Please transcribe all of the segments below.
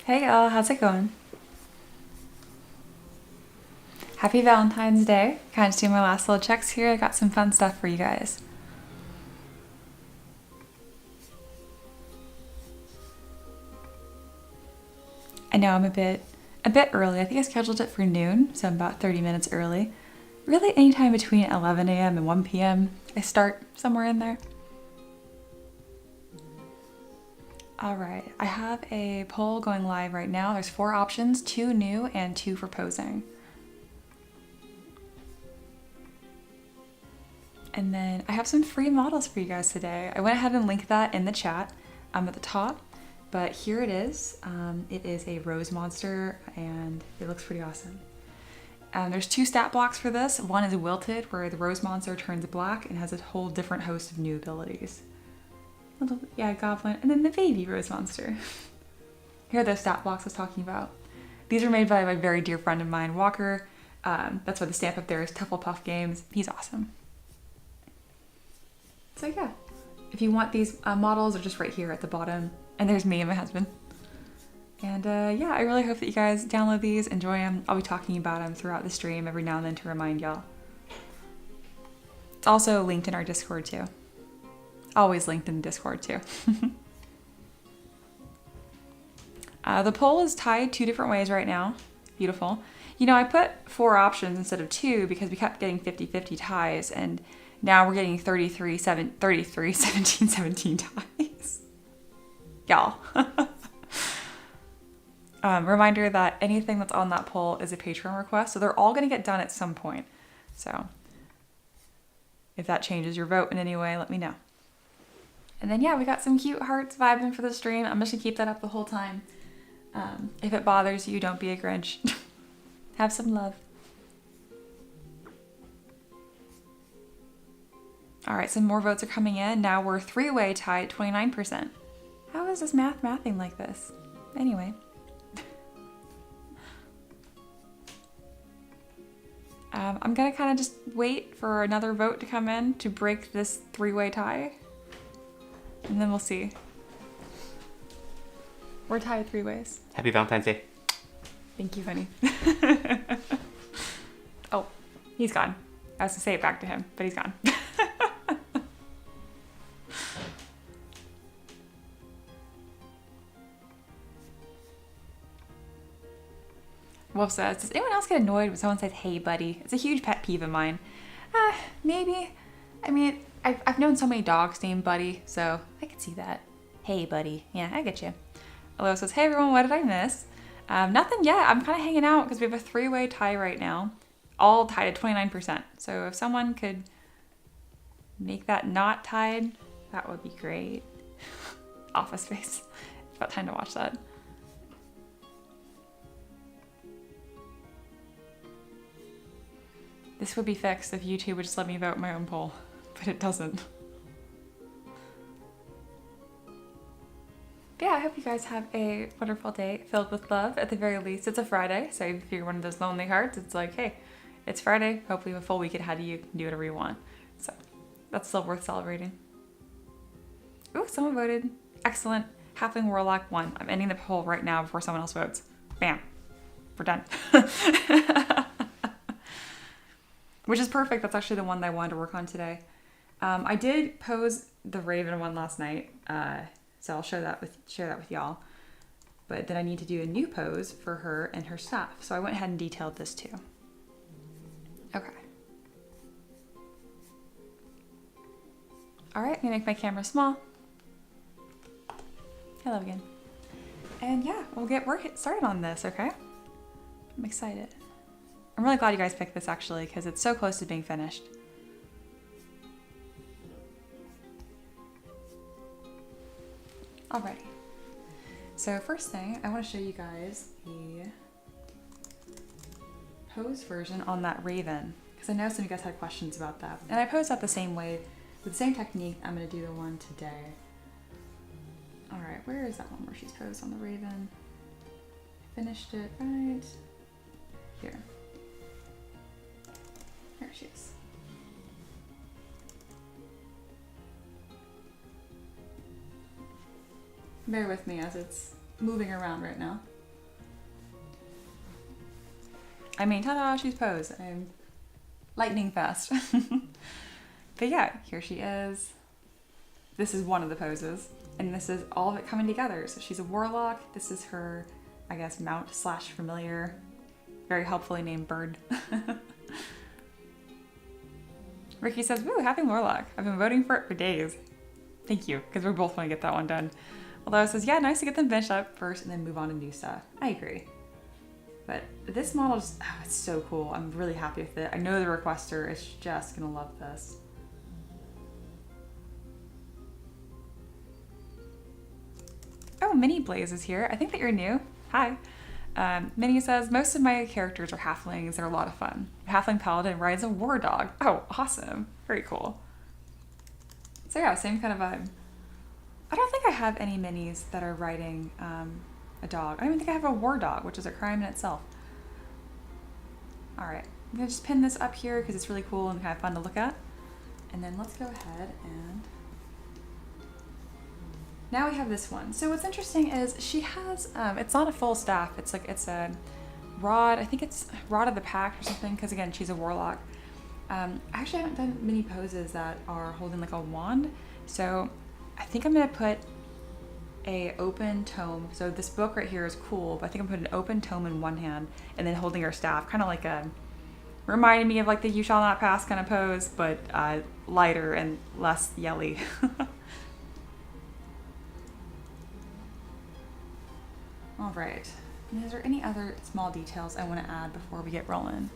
Hey y'all, how's it going? Happy Valentine's Day. Kind of just doing my last little checks here. I got some fun stuff for you guys. I know I'm a bit early. I think I scheduled it for noon, so I'm about 30 minutes early. Really anytime between 11 a.m. and 1 p.m. I start somewhere in there. All right, I have a poll going live right now. There's 4 options, 2 new and 2 for posing. And then I have some free models for you guys today. I went ahead and linked that in the chat at the top, but here it is. It is a rose monster and it looks pretty awesome. There's 2 stat blocks for this. One is wilted, where the rose monster turns black and has a whole different host of new abilities. Goblin, and then the baby rose monster. Here are those stat blocks I was talking about. These are made by my very dear friend of mine, Walker. That's why the stamp up there is Tufflepuff Games. He's awesome. So yeah, if you want these models, they're just right here at the bottom. And there's me and my husband. And yeah, I really hope that you guys download these, enjoy them. I'll be talking about them throughout the stream every now and then to remind y'all. It's also linked in our Discord too. Always linked in Discord too. The poll is tied 2 different ways right now. Beautiful. You know, I put 4 options instead of 2 because we kept getting 50-50 ties, and now we're getting 33, 17, 17 ties. Y'all. Reminder that anything that's on that poll is a Patreon request, so they're all going to get done at some point. So if that changes your vote in any way, let me know. And then yeah, we got some cute hearts vibing for the stream. I'm just gonna keep that up the whole time. If it bothers you, don't be a Grinch. Have some love. All right, some more votes are coming in. Now we're 3-way tied at 29%. How is this mathing like this? Anyway. I'm gonna kind of just wait for another vote to come in to break this 3-way tie. And then we'll see. We're tied 3 ways. Happy Valentine's Day. Thank you, honey. Oh, he's gone. I was to say it back to him, but he's gone. Wolf says, does anyone else get annoyed when someone says, hey, buddy? It's a huge pet peeve of mine. Maybe. I mean, I've known so many dogs named Buddy, so I could see that. Hey, buddy. Yeah, I get you. Alo says, hey, everyone, what did I miss? Nothing yet. I'm kind of hanging out because we have a 3-way tie right now, all tied at 29%. So if someone could make that not tied, that would be great. Office Space. It's about time to watch that. This would be fixed if YouTube would just let me vote my own poll, but it doesn't. But yeah, I hope you guys have a wonderful day filled with love. At the very least, it's a Friday, so if you're one of those lonely hearts, it's like, hey, it's Friday. Hopefully you have a full week ahead of you. You can do whatever you want. So that's still worth celebrating. Ooh, someone voted. Excellent. Halfling Warlock won. I'm ending the poll right now before someone else votes. Bam. We're done. Which is perfect. That's actually the one that I wanted to work on today. I did pose the Raven one last night, so I'll share that with y'all. But then I need to do a new pose for her and her staff, so I went ahead and detailed this too. Okay. All right, I'm gonna make my camera small. Hello again. And yeah, we'll get started on this. Okay. I'm excited. I'm really glad you guys picked this actually, because it's so close to being finished. Alrighty. So first thing, I want to show you guys the pose version on that Raven, because I know some of you guys had questions about that. And I posed that the same way, with the same technique. I'm going to do the one today. Alright, where is that one where she's posed on the Raven? I finished it right here. There she is. Bear with me as it's moving around right now. I mean, ta-da, she's posed. I'm lightning fast. But yeah, here she is. This is one of the poses. And this is all of it coming together. So she's a warlock. This is her, I guess, mount / familiar. Very helpfully named bird. Ricky says, woo, happy warlock. I've been voting for it for days. Thank you, because we both want to get that one done. Although it says, yeah, nice to get them finished up first and then move on to new stuff. I agree. But this model is, it's so cool. I'm really happy with it. I know the requester is just gonna love this. Oh, Minnie Blaze is here. I think that you're new. Hi. Minnie says, most of my characters are halflings. They're a lot of fun. Halfling paladin rides a war dog. Oh, awesome. Very cool. So yeah, same kind of vibe. I don't think I have any minis that are riding a dog. I don't even think I have a war dog, which is a crime in itself. All right, I'm gonna just pin this up here because it's really cool and kind of fun to look at. And then let's go ahead and now we have this one. So what's interesting is she has, it's not a full staff. It's like, it's a rod. I think it's Rod of the Pack or something. Cause again, she's a warlock. I actually haven't done many poses that are holding like a wand. So I think I'm gonna put a open tome. So this book right here is cool, but I think I'm putting an open tome in one hand and then holding her staff, kind of like a, reminding me of like the You Shall Not Pass kind of pose, but lighter and less yelly. All right, and is there any other small details I want to add before we get rolling?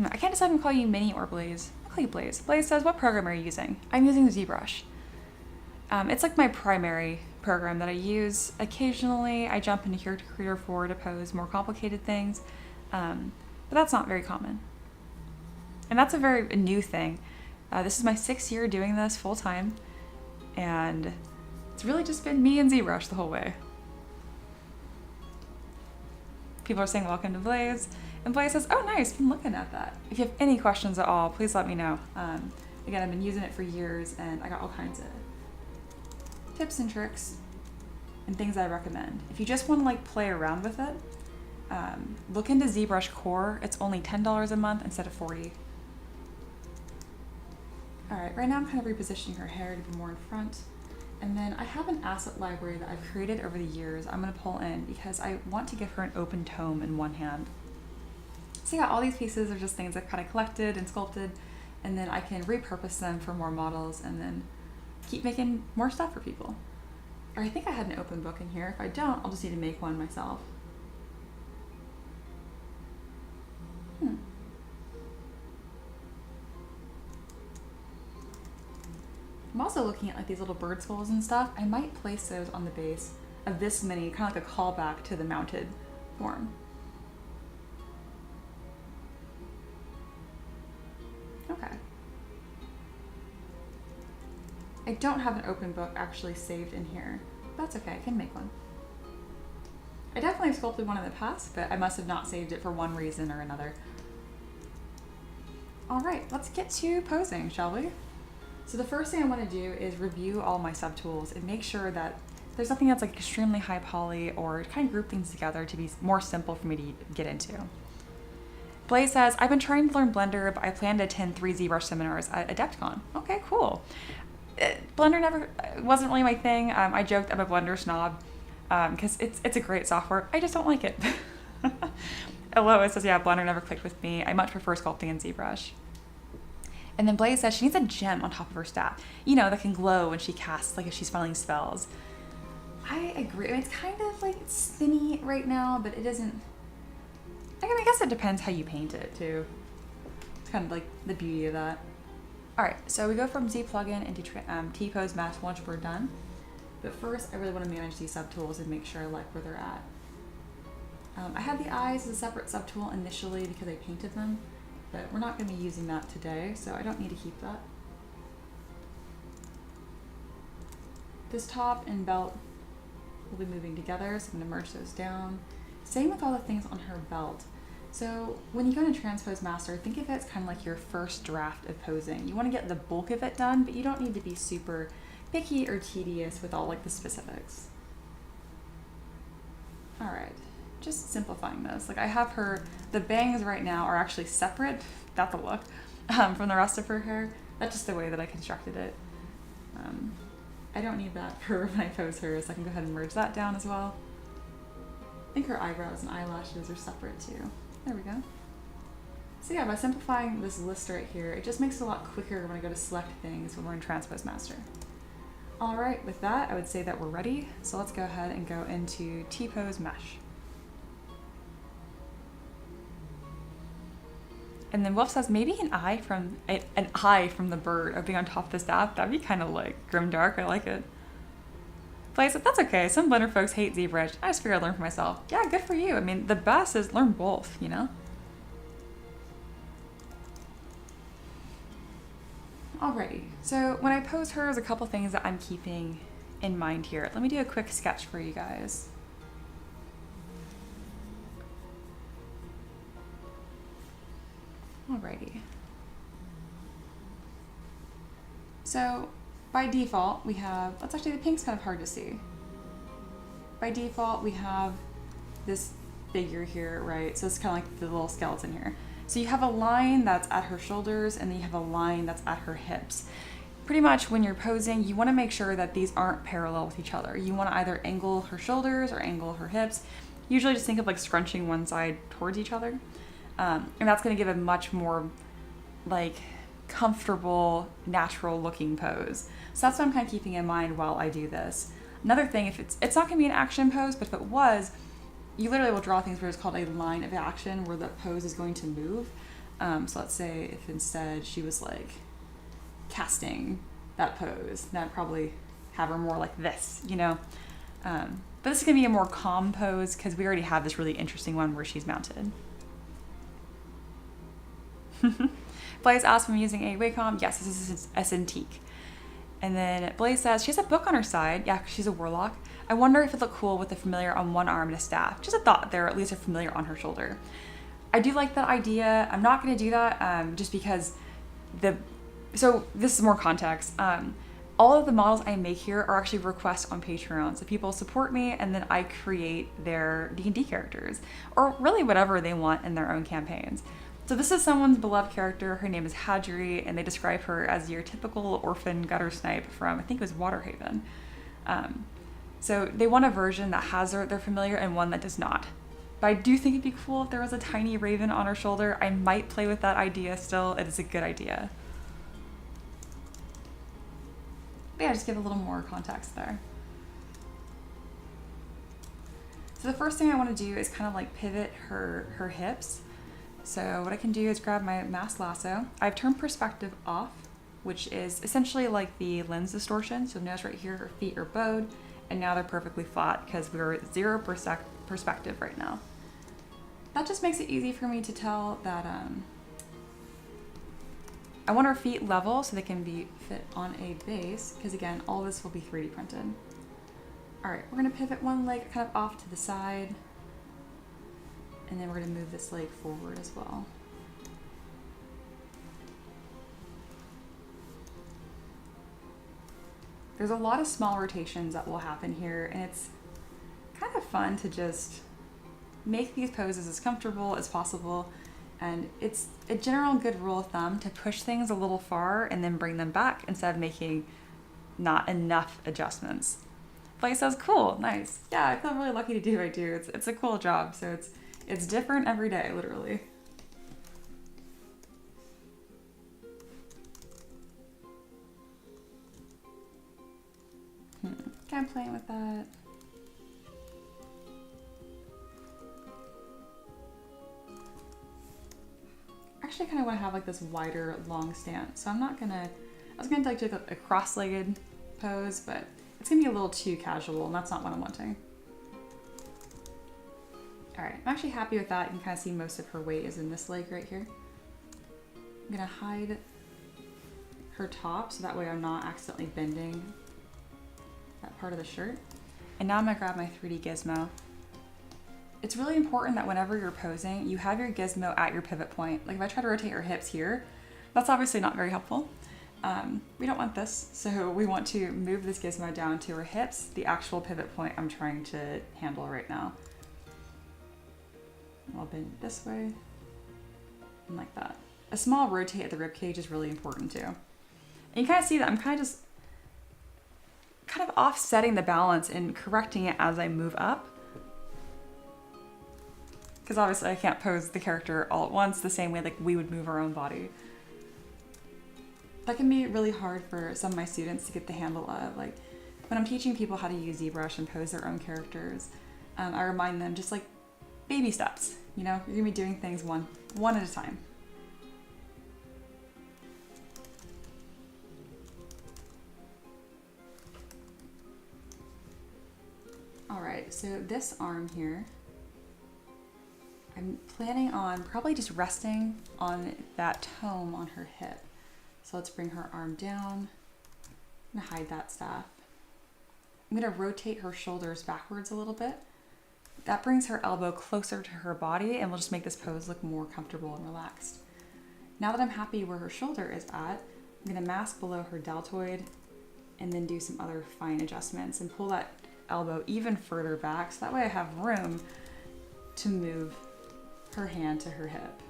I can't decide if I'm calling you Minnie or Blaze. I'll call you Blaze. Blaze says, what program are you using? I'm using ZBrush. It's like my primary program that I use. Occasionally, I jump into Character Creator 4 to pose more complicated things, but that's not very common. And that's a very new thing. This is my 6th year doing this full time, and it's really just been me and ZBrush the whole way. People are saying welcome to Blaze, and Blaze says, oh nice, been looking at that. If you have any questions at all, please let me know. Again, I've been using it for years and I got all kinds of tips and tricks and things I recommend. If you just want to like play around with it, look into ZBrush Core. It's only $10 a month instead of $40. All right, right now I'm kind of repositioning her hair to be more in front. And then I have an asset library that I've created over the years I'm gonna pull in because I want to give her an open tome in one hand. So yeah, all these pieces are just things I've kind of collected and sculpted, and then I can repurpose them for more models and then keep making more stuff for people. Or I think I had an open book in here. If I don't, I'll just need to make one myself. I'm also looking at like these little bird skulls and stuff. I might place those on the base of this mini, kind of like a callback to the mounted form. Okay. I don't have an open book actually saved in here. That's okay, I can make one. I definitely have sculpted one in the past, but I must have not saved it for one reason or another. All right, let's get to posing, shall we? So the first thing I want to do is review all my subtools and make sure that there's nothing that's like extremely high poly, or kind of group things together to be more simple for me to get into. Blaze says, I've been trying to learn Blender, but I plan to attend 3 ZBrush seminars at Adepticon. Okay, cool. Blender never wasn't really my thing. I joked I'm a Blender snob because it's a great software. I just don't like it. Hello, it says, yeah, Blender never clicked with me. I much prefer sculpting in ZBrush. And then Blaze says she needs a gem on top of her staff, you know, that can glow when she casts, like if she's funneling spells. I agree. I mean, it's kind of like spinny right now, but it isn't. I mean, I guess it depends how you paint it too. It's kind of like the beauty of that. All right, so we go from Z plugin into T-pose mask once we're done. But first, I really want to manage these subtools and make sure I like where they're at. I had the eyes as a separate subtool initially because I painted them, but we're not going to be using that today, so I don't need to keep that. This top and belt will be moving together, so I'm going to merge those down. Same with all the things on her belt. So when you go to Transpose Master, think of it as kind of like your first draft of posing. You want to get the bulk of it done, but you don't need to be super picky or tedious with all like the specifics. All right, just simplifying this. Like I have her, the bangs right now are actually separate, that's a look, from the rest of her hair. That's just the way that I constructed it. I don't need that for when I pose her, so I can go ahead and merge that down as well. I think her eyebrows and eyelashes are separate too. There we go. So yeah, by simplifying this list right here, it just makes it a lot quicker when I go to select things when we're in Transpose Master. All right, with that, I would say that we're ready. So let's go ahead and go into T-Pose Mesh. And then Wolf says maybe an eye from the bird of being on top of the staff. That'd be kind of like grimdark. I like it. Blaze said, that's okay. Some Blender folks hate ZBrush. I just figured I'd learn for myself. Yeah, good for you. I mean, the best is learn both, you know? Alrighty, so when I pose her, there's a couple things that I'm keeping in mind here. Let me do a quick sketch for you guys. Alrighty. So by default, we have, that's actually, the pink's kind of hard to see. By default, we have this figure here, right? So it's kind of like the little skeleton here. So you have a line that's at her shoulders and then you have a line that's at her hips. Pretty much when you're posing, you want to make sure that these aren't parallel with each other. You want to either angle her shoulders or angle her hips. Usually just think of like scrunching one side towards each other. And that's going to give a much more like comfortable, natural looking pose. So that's what I'm kind of keeping in mind while I do this. Another thing, if it's not going to be an action pose, but if it was, you literally will draw things where it's called a line of action where the pose is going to move. So let's say if instead she was like casting that pose, then I'd probably have her more like this, you know? But this is going to be a more calm pose because we already have this really interesting one where she's mounted. Blaze asked if I'm using a Wacom. Yes, this is a Cintiq. And then Blaze says she has a book on her side. Yeah, she's a Warlock. I wonder if it'd look cool with a familiar on one arm and a staff. Just a thought there, at least a familiar on her shoulder. I do like that idea. I'm not going to do that just because so this is more context. All of the models I make here are actually requests on Patreon. So people support me and then I create their D&D characters or really whatever they want in their own campaigns. So this is someone's beloved character. Her name is Hadri, and they describe her as your typical orphan gutter snipe from, I think it was Waterhaven. So they want a version that has their familiar and one that does not. But I do think it'd be cool if there was a tiny raven on her shoulder. I might play with that idea still. It is a good idea. But yeah, just give a little more context there. So the first thing I want to do is kind of like pivot her hips. So what I can do is grab my mass lasso. I've turned perspective off, which is essentially like the lens distortion. So notice right here, her feet are bowed, and now they're perfectly flat because we're at 0% perspective right now. That just makes it easy for me to tell that I want our feet level so they can be fit on a base, because again, all this will be 3D printed. All right, we're gonna pivot one leg kind of off to the side. And then we're going to move this leg forward as well. There's a lot of small rotations that will happen here, and it's kind of fun to just make these poses as comfortable as possible. And it's a general good rule of thumb to push things a little far and then bring them back instead of making not enough adjustments. Blake says, cool, nice. Yeah, I feel really lucky to do what I do. It's a cool job, so it's different every day, literally. Kind of playing with that. Actually, I kind of want to have like this wider, long stance. So I'm not gonna. I was gonna like do a cross-legged pose, but it's gonna be a little too casual, and that's not what I'm wanting. All right, I'm actually happy with that. You can kind of see most of her weight is in this leg right here. I'm gonna hide her top so that way I'm not accidentally bending that part of the shirt. And now I'm gonna grab my 3D gizmo. It's really important that whenever you're posing, you have your gizmo at your pivot point. Like if I try to rotate her hips here, that's obviously not very helpful. We don't want this, so we want to move this gizmo down to her hips, the actual pivot point I'm trying to handle right now. I'll bend it this way, and like that. A small rotate at the rib cage is really important too. And you kind of see that I'm kind of offsetting the balance and correcting it as I move up. Because obviously I can't pose the character all at once the same way like we would move our own body. That can be really hard for some of my students to get the handle of. Like when I'm teaching people how to use ZBrush and pose their own characters, I remind them just like baby steps. You know, you're gonna be doing things one at a time. All right, so this arm here, I'm planning on probably just resting on that tome on her hip. So let's bring her arm down. I'm gonna hide that staff. I'm gonna rotate her shoulders backwards a little bit. That brings her elbow closer to her body and will just make this pose look more comfortable and relaxed. Now that I'm happy where her shoulder is at, I'm gonna mask below her deltoid and then do some other fine adjustments and pull that elbow even further back so that way I have room to move her hand to her hip.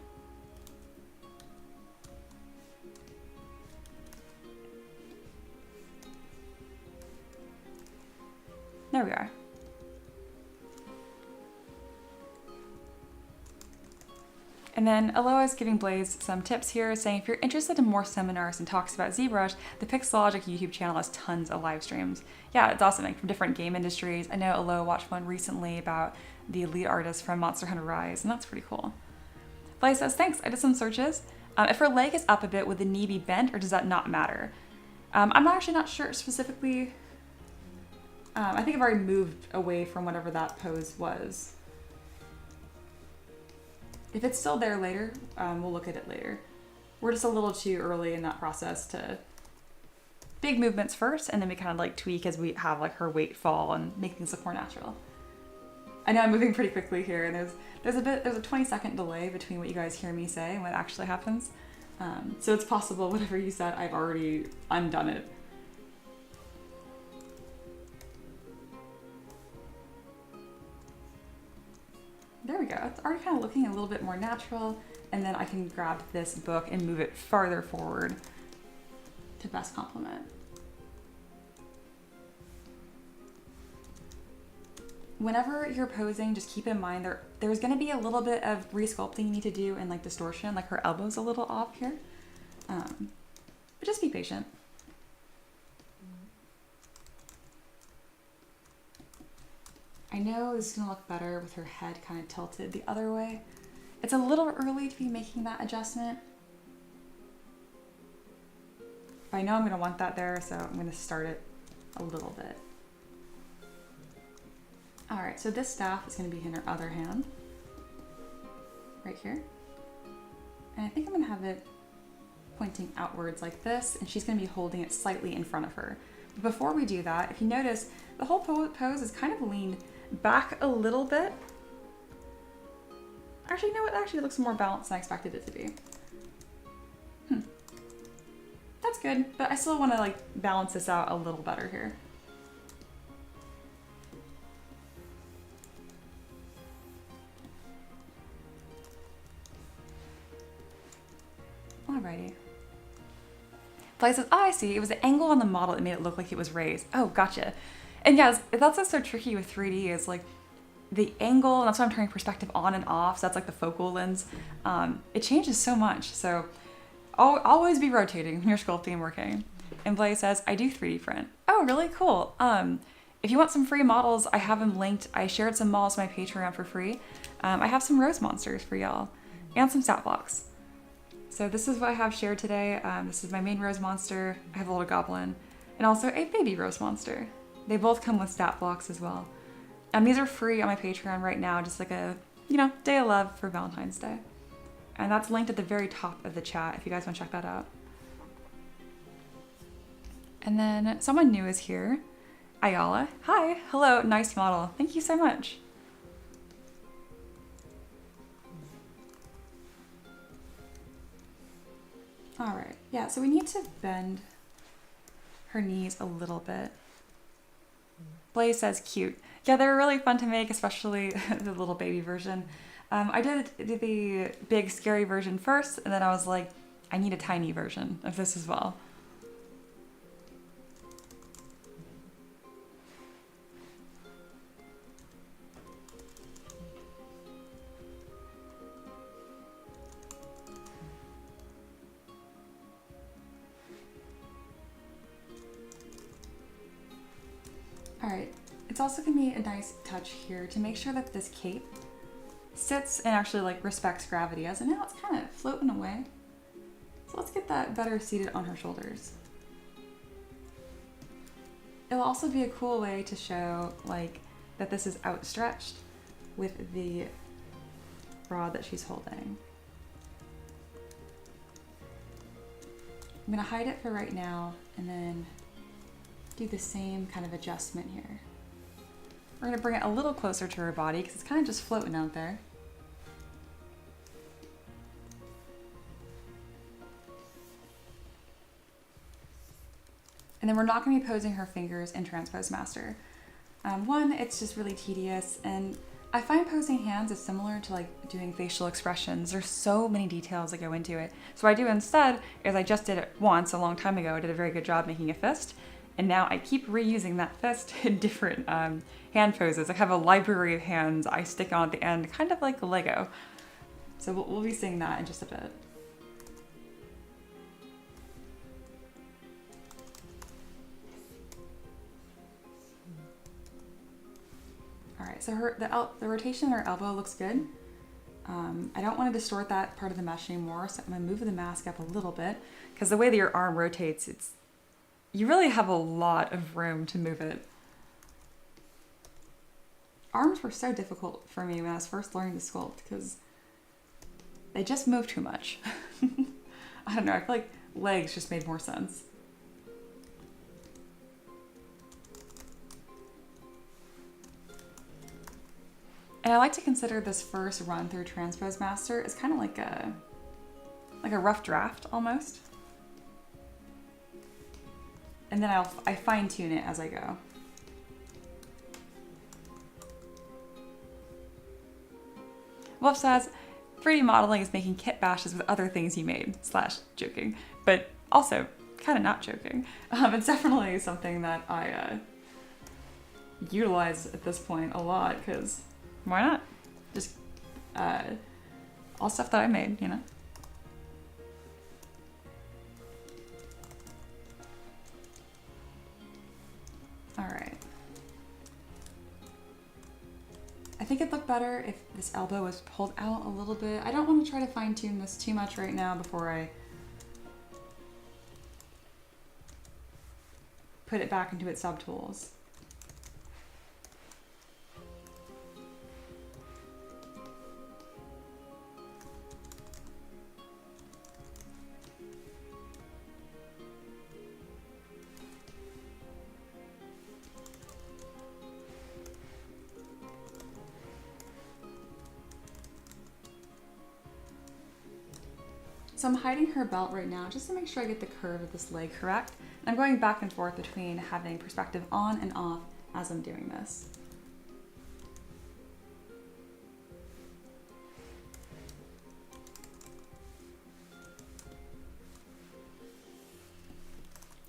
There we are. And then Aloha is giving Blaze some tips here, saying if you're interested in more seminars and talks about ZBrush, the Pixelogic YouTube channel has tons of live streams. Yeah, it's awesome, like from different game industries. I know Aloha watched one recently about the lead artist from Monster Hunter Rise, and that's pretty cool. Blaze says, thanks, I did some searches. If her leg is up a bit, would the knee be bent, or does that not matter? I'm actually not sure specifically. I think I've already moved away from whatever that pose was. If it's still there later, we'll look at it later. We're just a little too early in that process to big movements first, and then we kind of like tweak as we have like her weight fall and make things look more natural. I know I'm moving pretty quickly here, and there's a 20-second delay between what you guys hear me say and what actually happens. So it's possible whatever you said, I've already undone it. There we go. It's already kind of looking a little bit more natural, and then I can grab this book and move it farther forward to best complement. Whenever you're posing, just keep in mind there's going to be a little bit of re-sculpting you need to do and like distortion, like her elbow's a little off here. But just be patient. I know this is going to look better with her head kind of tilted the other way. It's a little early to be making that adjustment. But I know I'm going to want that there, so I'm going to start it a little bit. All right, so this staff is going to be in her other hand, right here. And I think I'm going to have it pointing outwards like this, and she's going to be holding it slightly in front of her. But before we do that, if you notice, the whole pose is kind of leaned back a little bit. Actually, you know what? It actually looks more balanced than I expected it to be. That's good, but I still want to like balance this out a little better here. Alrighty. Blaze says, oh, I see. It was the angle on the model that made it look like it was raised. Oh, gotcha. And yes, that's what's so tricky with 3D is like the angle, and that's why I'm turning perspective on and off. So that's like the focal lens. It changes so much. So I'll always be rotating when you're sculpting and working. And Blaze says, I do 3D print. Oh, really cool. If you want some free models, I have them linked. I shared some models on my Patreon for free. I have some rose monsters for y'all and some stat blocks. So this is what I have shared today. This is my main rose monster. I have a little goblin and also a baby rose monster. They both come with stat blocks as well. These are free on my Patreon right now, just like a, day of love for Valentine's Day. And that's linked at the very top of the chat if you guys want to check that out. And then someone new is here. Ayala. Hi. Hello. Nice model. Thank you so much. All right. Yeah, so we need to bend her knees a little bit. Blaze says cute. Yeah, they're really fun to make, especially the little baby version. I did the big scary version first, and then I was like, I need a tiny version of this as well. Alright, it's also going to be a nice touch here to make sure that this cape sits and actually like respects gravity, as of now it's kind of floating away. So let's get that better seated on her shoulders. It'll also be a cool way to show like that this is outstretched with the rod that she's holding. I'm going to hide it for right now and then do the same kind of adjustment here. We're going to bring it a little closer to her body because it's kind of just floating out there. And then we're not going to be posing her fingers in Transpose Master. One, it's just really tedious, and I find posing hands is similar to like doing facial expressions. There's so many details that go into it. So what I do instead is I just did it once a long time ago. I did a very good job making a fist. And now I keep reusing that fist in different hand poses. I have a library of hands I stick on at the end, kind of like a Lego. So we'll be seeing that in just a bit. All right, so the rotation of her elbow looks good. I don't want to distort that part of the mesh anymore, so I'm gonna move the mask up a little bit because the way that your arm rotates, you really have a lot of room to move it. Arms were so difficult for me when I was first learning to sculpt because they just move too much. I don't know, I feel like legs just made more sense. And I like to consider this first run through Transpose Master as kind of like a rough draft almost. And then I fine tune it as I go. Wolf says, 3D modeling is making kit bashes with other things you made, / joking, but also kind of not joking. It's definitely something that I utilize at this point a lot, because why not? Just all stuff that I made, you know? All right. I think it'd look better if this elbow was pulled out a little bit. I don't want to try to fine tune this too much right now before I put it back into its subtools. So I'm hiding her belt right now just to make sure I get the curve of this leg correct. And I'm going back and forth between having perspective on and off as I'm doing this.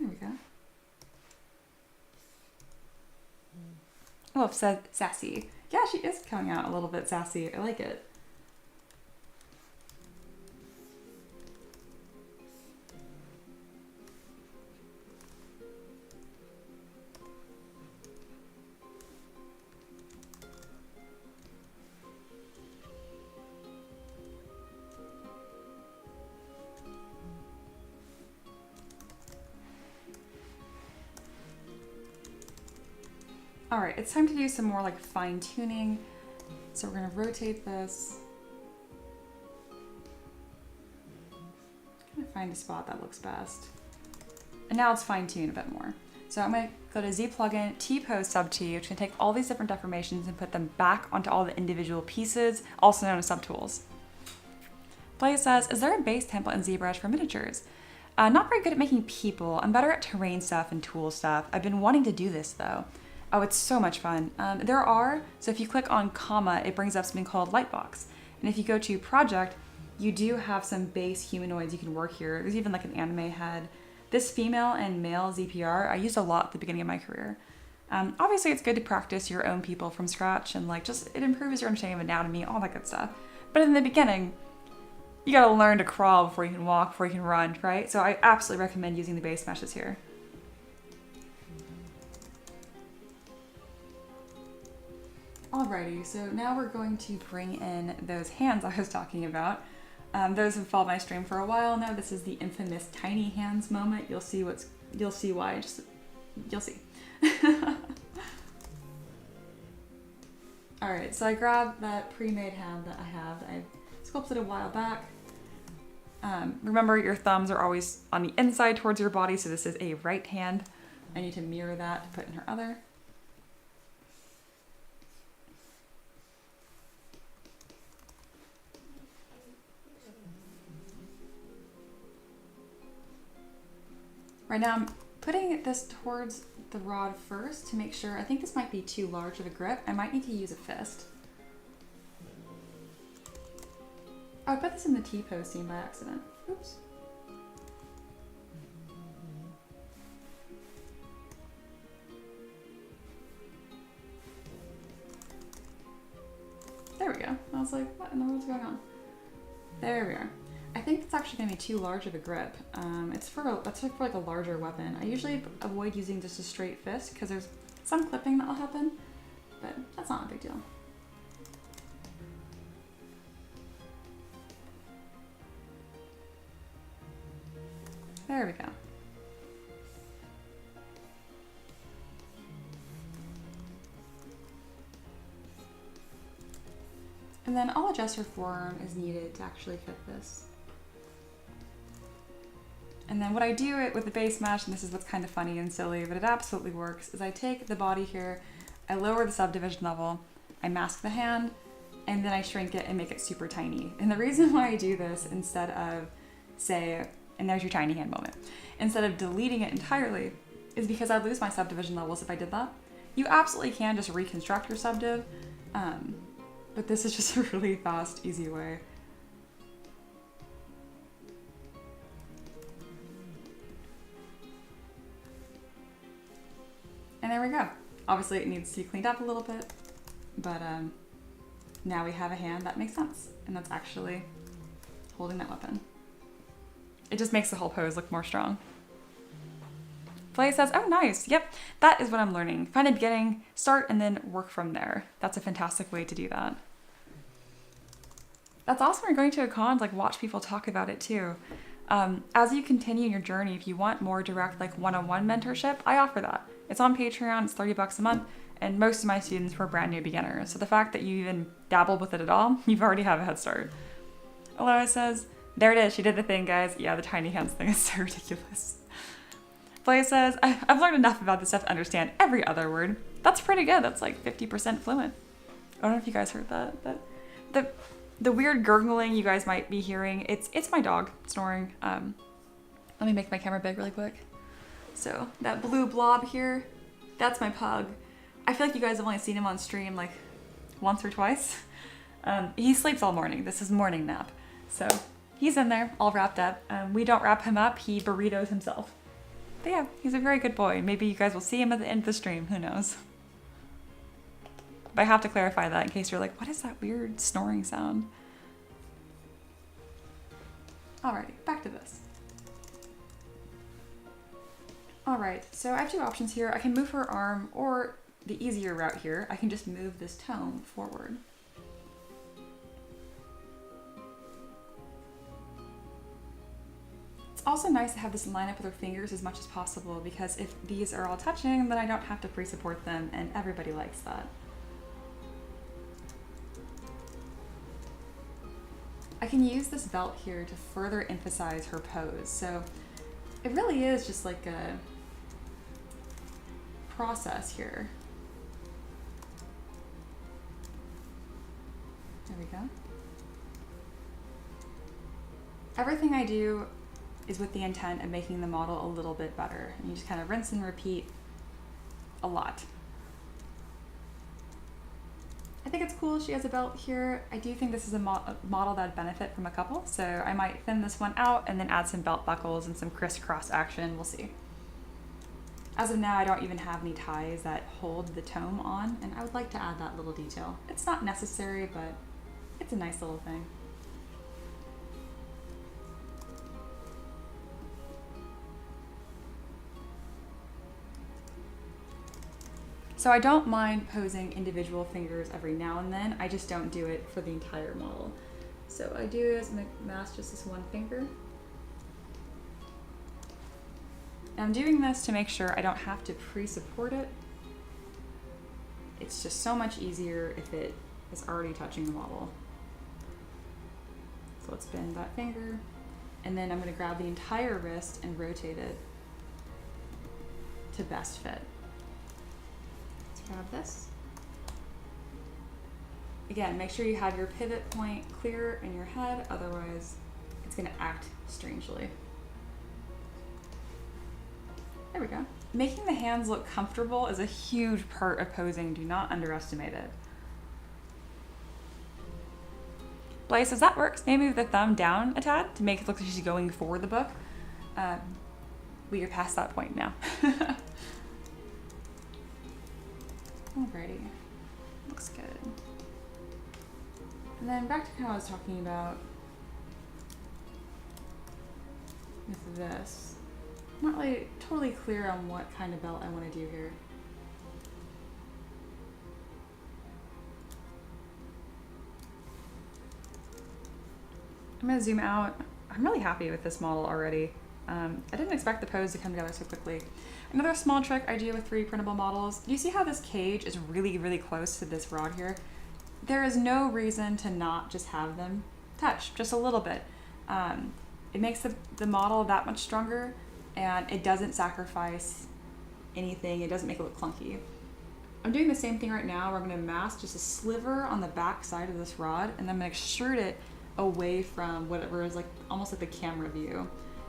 There we go. Oh, I've said sassy. Yeah, she is coming out a little bit sassy. I like it. All right, it's time to do some more like fine tuning. So we're gonna rotate this. Gonna find a spot that looks best. And now let's fine tune a bit more. So I'm gonna go to Z plugin, T-pose sub T, which can take all these different deformations and put them back onto all the individual pieces, also known as subtools. Blaze says, is there a base template in ZBrush for miniatures? Not very good at making people. I'm better at terrain stuff and tool stuff. I've been wanting to do this though. Oh, it's so much fun. So if you click on comma, it brings up something called Lightbox. And if you go to project, you do have some base humanoids you can work here. There's even like an anime head. This female and male ZPR, I used a lot at the beginning of my career. Obviously it's good to practice your own people from scratch and like just, it improves your understanding of anatomy, all that good stuff. But in the beginning, you gotta learn to crawl before you can walk, before you can run, right? So I absolutely recommend using the base meshes here. Alrighty, so now we're going to bring in those hands I was talking about. Those who've followed my stream for a while know this is the infamous tiny hands moment. You'll see why. You'll see. All right, so I grabbed that pre-made hand that I have. I sculpted a while back. Remember, your thumbs are always on the inside towards your body, so this is a right hand. I need to mirror that to put in her other. Right now I'm putting this towards the rod first to make sure. I think this might be too large of a grip. I might need to use a fist. Oh, I put this in the T-pose scene by accident. Oops. There we go. I was like, what in the world's going on? There we are. I think it's actually going to be too large of a grip. That's for like a larger weapon. I usually avoid using just a straight fist because there's some clipping that will happen, but that's not a big deal. There we go. And then I'll adjust her forearm as needed to actually fit this. And then what I do with the base mesh, and this is what's kind of funny and silly, but it absolutely works, is I take the body here, I lower the subdivision level, I mask the hand, and then I shrink it and make it super tiny. And the reason why I do this instead of, say, and there's your tiny hand moment, instead of deleting it entirely, is because I'd lose my subdivision levels if I did that. You absolutely can just reconstruct your subdiv, but this is just a really fast, easy way. And there we go. Obviously it needs to be cleaned up a little bit, but now we have a hand that makes sense, and that's actually holding that weapon. It just makes the whole pose look more strong. Flay says, oh nice, yep, that is what I'm learning. Find a beginning, start, and then work from there. That's a fantastic way to do that. That's awesome. You're going to a con to like watch people talk about it too. As you continue your journey, if you want more direct like one-on-one mentorship, I offer that. It's on Patreon, it's $30 a month, and most of my students were brand new beginners. So the fact that you even dabbled with it at all, you've already have a head start. Aloha says, there it is, she did the thing, guys. Yeah, the tiny hands thing is so ridiculous. Flay says, I've learned enough about this stuff to understand every other word. That's pretty good. That's like 50% fluent. I don't know if you guys heard that. The weird gurgling you guys might be hearing, it's my dog snoring. Let me make my camera big really quick. So that blue blob here, that's my pug. I feel like you guys have only seen him on stream like once or twice. He sleeps all morning. This is morning nap. So he's in there all wrapped up. We don't wrap him up. He burritos himself. But yeah, he's a very good boy. Maybe you guys will see him at the end of the stream. Who knows? But I have to clarify that in case you're like, what is that weird snoring sound? Alrighty, back to this. Alright, so I have two options here. I can move her arm, or the easier route here, I can just move this tome forward. It's also nice to have this line up with her fingers as much as possible, because if these are all touching, then I don't have to pre-support them, and everybody likes that. I can use this belt here to further emphasize her pose. So it really is just like a process here. There we go. Everything I do is with the intent of making the model a little bit better. And you just kind of rinse and repeat a lot. I think it's cool she has a belt here. I do think this is a model that'd benefit from a couple, so I might thin this one out and then add some belt buckles and some crisscross action. We'll see. As of now, I don't even have any ties that hold the tome on, and I would like to add that little detail. It's not necessary, but it's a nice little thing. So I don't mind posing individual fingers every now and then. I just don't do it for the entire model. So I do is mask just this one finger. And I'm doing this to make sure I don't have to pre-support it. It's just so much easier if it is already touching the model. So let's bend that finger. And then I'm gonna grab the entire wrist and rotate it to best fit. Grab this. Again, make sure you have your pivot point clear in your head, otherwise it's going to act strangely. There we go. Making the hands look comfortable is a huge part of posing. Do not underestimate it. Blaze says that works. Maybe with the thumb down a tad to make it look like she's going for the book. We are past that point now. Alrighty, looks good. And then back to kind of what I was talking about with this. I'm not really totally clear on what kind of belt I want to do here. I'm gonna zoom out. I'm really happy with this model already. I didn't expect the pose to come together so quickly. Another small trick I do with 3D printable models, do you see how this cage is really, really close to this rod here? There is no reason to not just have them touch, just a little bit. It makes the model that much stronger, and it doesn't sacrifice anything. It doesn't make it look clunky. I'm doing the same thing right now where I'm gonna mask just a sliver on the back side of this rod, and then I'm gonna extrude it away from whatever is like almost like the camera view.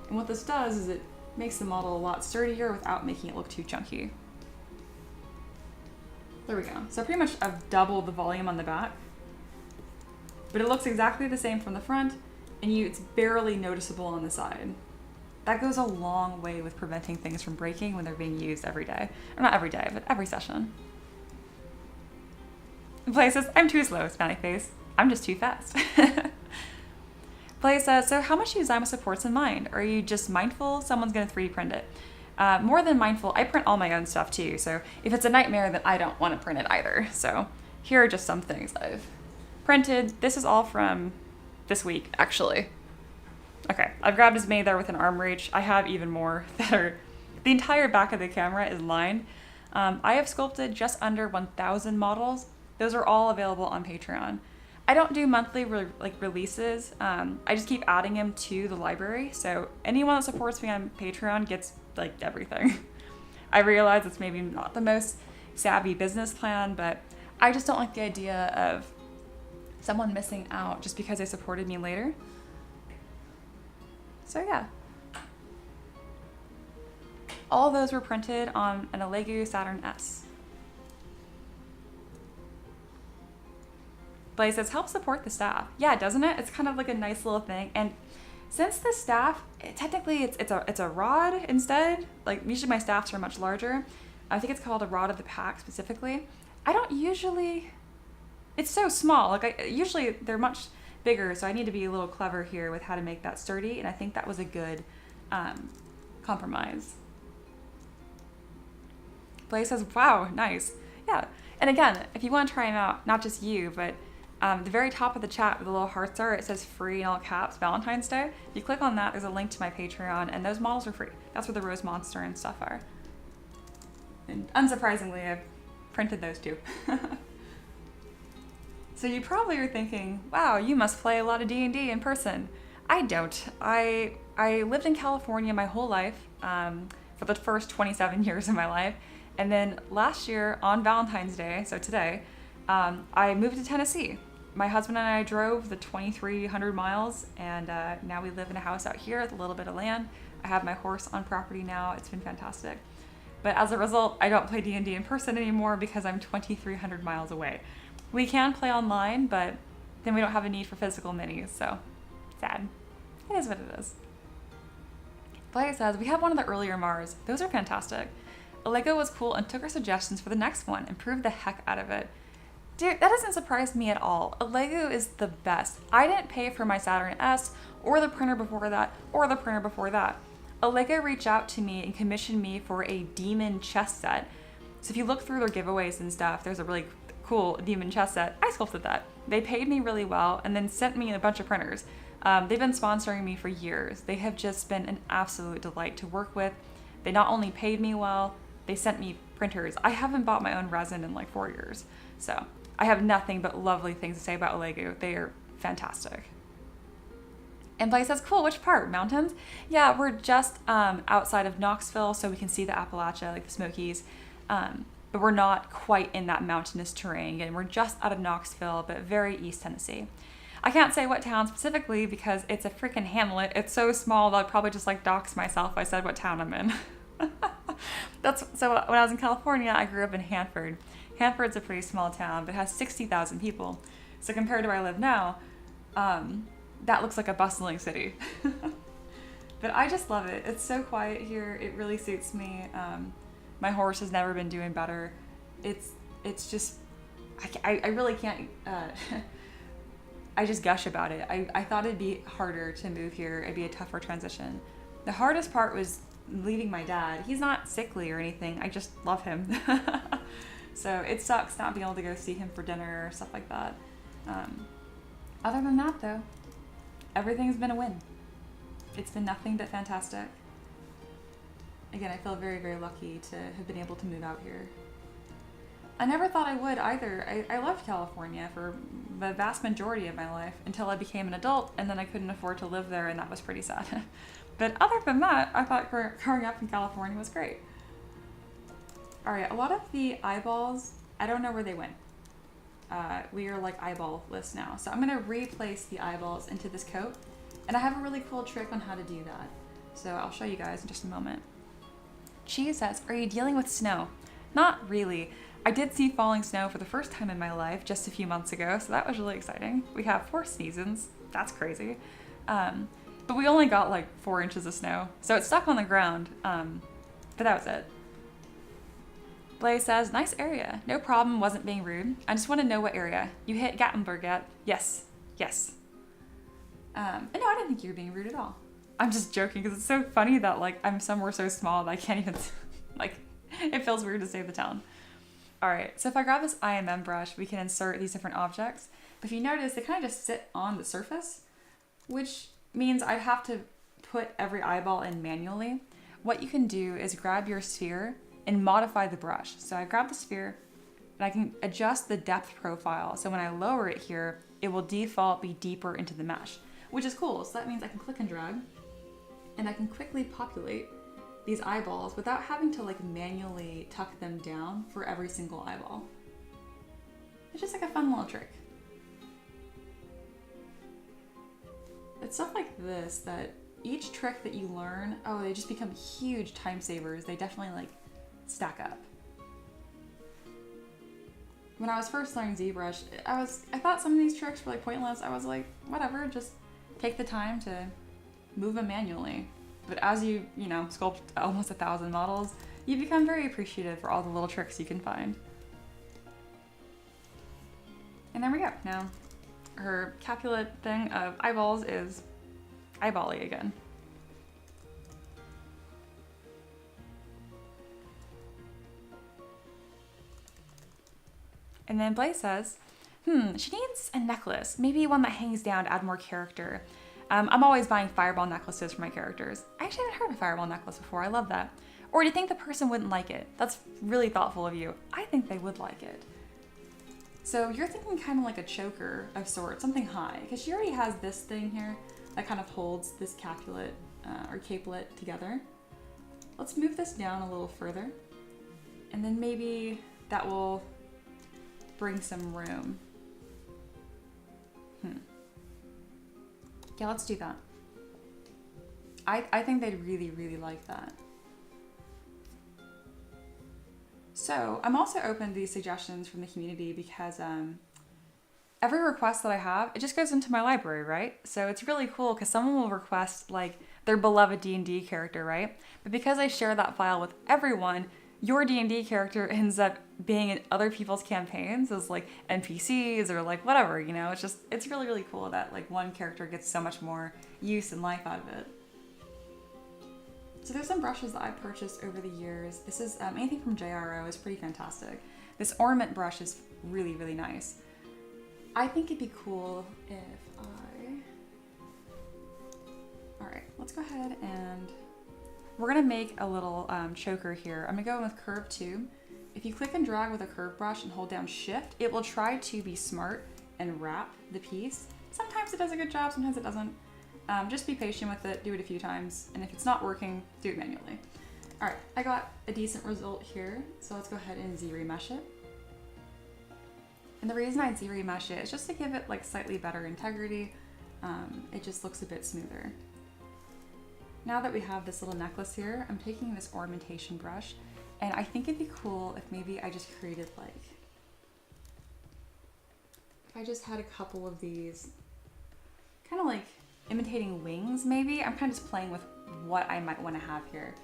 And what this does is it makes the model a lot sturdier without making it look too chunky. There we go. So pretty much I've doubled the volume on the back, but it looks exactly the same from the front, and it's barely noticeable on the side. That goes a long way with preventing things from breaking when they're being used every day. Or not every day, but every session. Play says, I'm too slow, smiley face. I'm just too fast. Play says, so how much do you design with supports in mind? Or are you just mindful someone's gonna 3D print it? More than mindful, I print all my own stuff too. So if it's a nightmare, then I don't wanna print it either. So here are just some things I've printed. This is all from this week, actually. Okay, I've grabbed as many there with an arm reach. I have even more that are, the entire back of the camera is lined. I have sculpted just under 1,000 models. Those are all available on Patreon. I don't do monthly releases. I just keep adding them to the library. So anyone that supports me on Patreon gets like everything. I realize it's maybe not the most savvy business plan, but I just don't like the idea of someone missing out just because they supported me later. So yeah. All of those were printed on an Lego Saturn S. Blaze says, help support the staff. Yeah, doesn't it? It's kind of like a nice little thing. And since the staff, technically it's a rod instead. Like usually my staffs are much larger. I think it's called a rod of the pack specifically. I don't usually, it's so small. Like usually they're much bigger, so I need to be a little clever here with how to make that sturdy. And I think that was a good compromise. Blaze says, wow, nice. Yeah, and again, if you want to try them out, not just you, but the very top of the chat where the little hearts are, it says free in all caps, Valentine's Day. If you click on that, there's a link to my Patreon, and those models are free. That's where the Rose Monster and stuff are. And unsurprisingly, I've printed those too. So you probably are thinking, wow, you must play a lot of D&D in person. I don't. I lived in California my whole life, for the first 27 years of my life. And then last year on Valentine's Day, so today, I moved to Tennessee. My husband and I drove the 2,300 miles, and now we live in a house out here with a little bit of land. I have my horse on property now. It's been fantastic. But as a result, I don't play D&D in person anymore because I'm 2,300 miles away. We can play online, but then we don't have a need for physical minis, so sad. It is what it is. Like I said, we had one of the earlier Mars. Those are fantastic. Lego was cool and took our suggestions for the next one, improved the heck out of it. Dude, that doesn't surprise me at all. Lego is the best. I didn't pay for my Saturn S, or the printer before that, or the printer before that. Lego reached out to me and commissioned me for a demon chess set. So if you look through their giveaways and stuff, there's a really cool demon chess set. I sculpted that. They paid me really well and then sent me a bunch of printers. They've been sponsoring me for years. They have just been an absolute delight to work with. They not only paid me well, they sent me printers. I haven't bought my own resin in like 4 years. So I have nothing but lovely things to say about Lego. They are fantastic. And Blaze says, cool, which part? Mountains? Yeah, we're just outside of Knoxville, so we can see the Appalachia, like the Smokies. But we're not quite in that mountainous terrain. And we're just out of Knoxville, but very East Tennessee. I can't say what town specifically because it's a freaking hamlet. It's so small that I'd probably just like dox myself if I said what town I'm in. So when I was in California, I grew up in Hanford. Hanford's a pretty small town, but has 60,000 people. So compared to where I live now, that looks like a bustling city. But I just love it. It's so quiet here. It really suits me. My horse has never been doing better. It's just, I really can't, I just gush about it. I thought it'd be harder to move here. It'd be a tougher transition. The hardest part was leaving my dad. He's not sickly or anything. I just love him. So it sucks not being able to go see him for dinner or stuff like that. Other than that though, everything's been a win. It's been nothing but fantastic. Again, I feel very, very lucky to have been able to move out here. I never thought I would either. I left California for the vast majority of my life until I became an adult, and then I couldn't afford to live there, and that was pretty sad. But other than that, I thought growing up in California was great. All right, a lot of the eyeballs, I don't know where they went. We are like eyeball-less now. So I'm gonna replace the eyeballs into this coat, and I have a really cool trick on how to do that. So I'll show you guys in just a moment. She says, are you dealing with snow? Not really. I did see falling snow for the first time in my life just a few months ago, so that was really exciting. We have 4 seasons. That's crazy. But we only got like 4 inches of snow, so it's stuck on the ground. But that was it. Blaze says, nice area. No problem, wasn't being rude. I just want to know what area. You hit Gatlinburg yet? Yes. Yes. And no, I didn't think you were being rude at all. I'm just joking because it's so funny that like I'm somewhere so small that I can't even, like, it feels weird to say the town. All right, so if I grab this IMM brush, we can insert these different objects. But if you notice, they kind of just sit on the surface, which means I have to put every eyeball in manually. What you can do is grab your sphere and modify the brush. So I grab the sphere and I can adjust the depth profile. So when I lower it here, it will default be deeper into the mesh, which is cool. So that means I can click and drag and I can quickly populate these eyeballs without having to like manually tuck them down for every single eyeball. It's just like a fun little trick. It's stuff like this that each trick that you learn, oh, they just become huge time savers. They definitely like stack up. When I was first learning ZBrush, I thought some of these tricks were like pointless. I was like, whatever, just take the time to move them manually. But as you sculpt almost 1,000 models, you become very appreciative for all the little tricks you can find. And there we go. Now, her Capulet thing of eyeballs is eyeball-y again. And then Blaze says, she needs a necklace, maybe one that hangs down to add more character. I'm always buying fireball necklaces for my characters. I actually haven't heard of a fireball necklace before. I love that. Or do you think the person wouldn't like it? That's really thoughtful of you. I think they would like it. So you're thinking kind of like a choker of sorts, something high, because she already has this thing here that kind of holds this Capulet or capelet together. Let's move this down a little further, and then maybe that will bring some room. Yeah, let's do that. I think they'd really, really like that. So I'm also open to these suggestions from the community because every request that I have, it just goes into my library, right? So it's really cool because someone will request like their beloved D&D character, right? But because I share that file with everyone, your D&D character ends up being in other people's campaigns as like NPCs or like whatever, you know? It's really, really cool that like one character gets so much more use and life out of it. So there's some brushes that I purchased over the years. This is anything from JRO is pretty fantastic. This ornament brush is really, really nice. I think it'd be cool if all right, let's go ahead and we're gonna make a little choker here. I'm gonna go in with curve 2. If you click and drag with a curve brush and hold down shift, it will try to be smart and wrap the piece. Sometimes it does a good job, sometimes it doesn't. Just be patient with it, do it a few times, and if it's not working, do it manually. All right, I got a decent result here, so let's go ahead and Z-remesh it. And the reason I Z-remesh it is just to give it like slightly better integrity. It just looks a bit smoother. Now that we have this little necklace here, I'm taking this ornamentation brush, and I think it'd be cool if maybe I just created like, if I just had a couple of these, kind of like imitating wings maybe. I'm kind of just playing with what I might want to have here.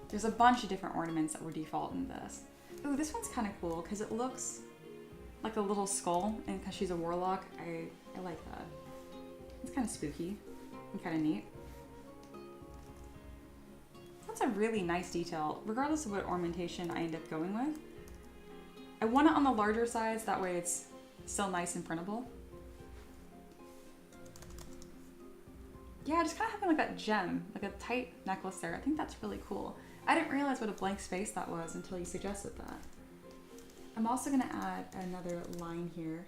There's a bunch of different ornaments that were default in this. Ooh, this one's kind of cool because it looks like a little skull, and because she's a warlock, I like that. It's kind of spooky and kind of neat. That's a really nice detail, regardless of what ornamentation I end up going with. I want it on the larger size, that way it's still nice and printable. Yeah, just kind of having like that gem, like a tight necklace there. I think that's really cool. I didn't realize what a blank space that was until you suggested that. I'm also gonna add another line here.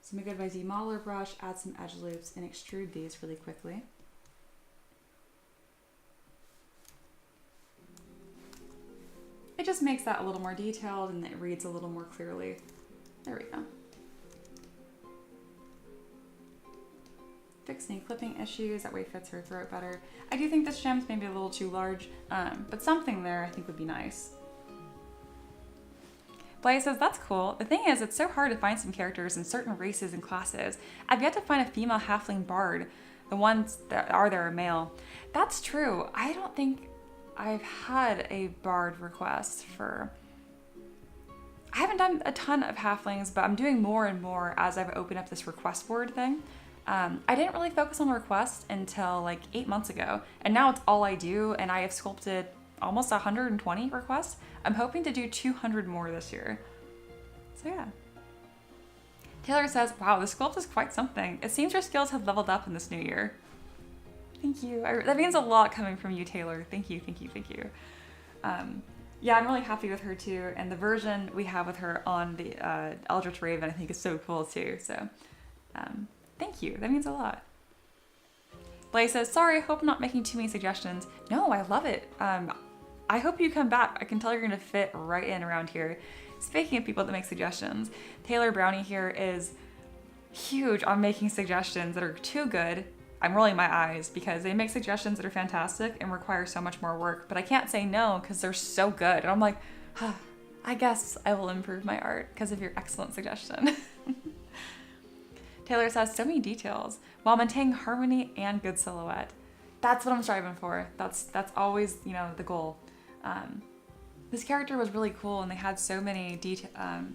So I'm gonna go to my Z-modeler brush, add some edge loops, and extrude these really quickly. It just makes that a little more detailed and it reads a little more clearly. There we go. Fix any clipping issues, that way it fits her throat better. I do think this gem's maybe a little too large, but something there I think would be nice. Blaze says, that's cool. The thing is, it's so hard to find some characters in certain races and classes. I've yet to find a female halfling bard. The ones that are there are male. That's true. I don't think I've had a bard request for... I haven't done a ton of halflings, but I'm doing more and more as I've opened up this request board thing. I didn't really focus on requests until like 8 months ago, and now it's all I do, and I have sculpted almost 120 requests. I'm hoping to do 200 more this year. So yeah. Taylor says, wow, the sculpt is quite something. It seems your skills have leveled up in this new year. Thank you. That means a lot coming from you, Taylor. Thank you, thank you, thank you. Yeah, I'm really happy with her too, and the version we have with her on the Eldritch Raven I think is so cool too, so thank you, that means a lot. Blaze says, sorry, I hope I'm not making too many suggestions. No, I love it. I hope you come back. I can tell you're gonna fit right in around here. Speaking of people that make suggestions, Taylor Brownie here is huge on making suggestions that are too good. I'm rolling my eyes because they make suggestions that are fantastic and require so much more work, but I can't say no because they're so good. And I'm like, I guess I will improve my art because of your excellent suggestion. Taylor says, so many details while maintaining harmony and good silhouette. That's what I'm striving for. That's always, you know, the goal. This character was really cool and they had so many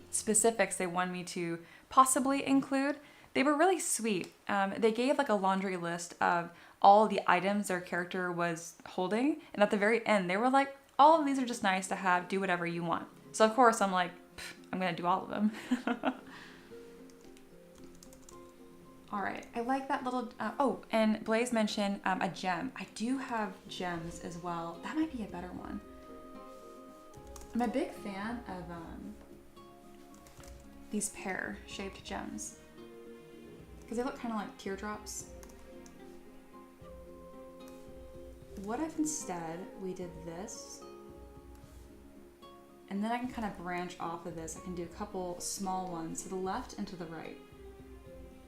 specifics they wanted me to possibly include. They were really sweet. They gave like a laundry list of all the items their character was holding, and at the very end they were like, all of these are just nice to have, do whatever you want. So of course I'm like, I'm gonna do all of them. All right, I like that little, oh, and Blaze mentioned a gem. I do have gems as well. That might be a better one. I'm a big fan of these pear-shaped gems because they look kind of like teardrops. What if instead we did this, and then I can kind of branch off of this. I can do a couple small ones to the left and to the right.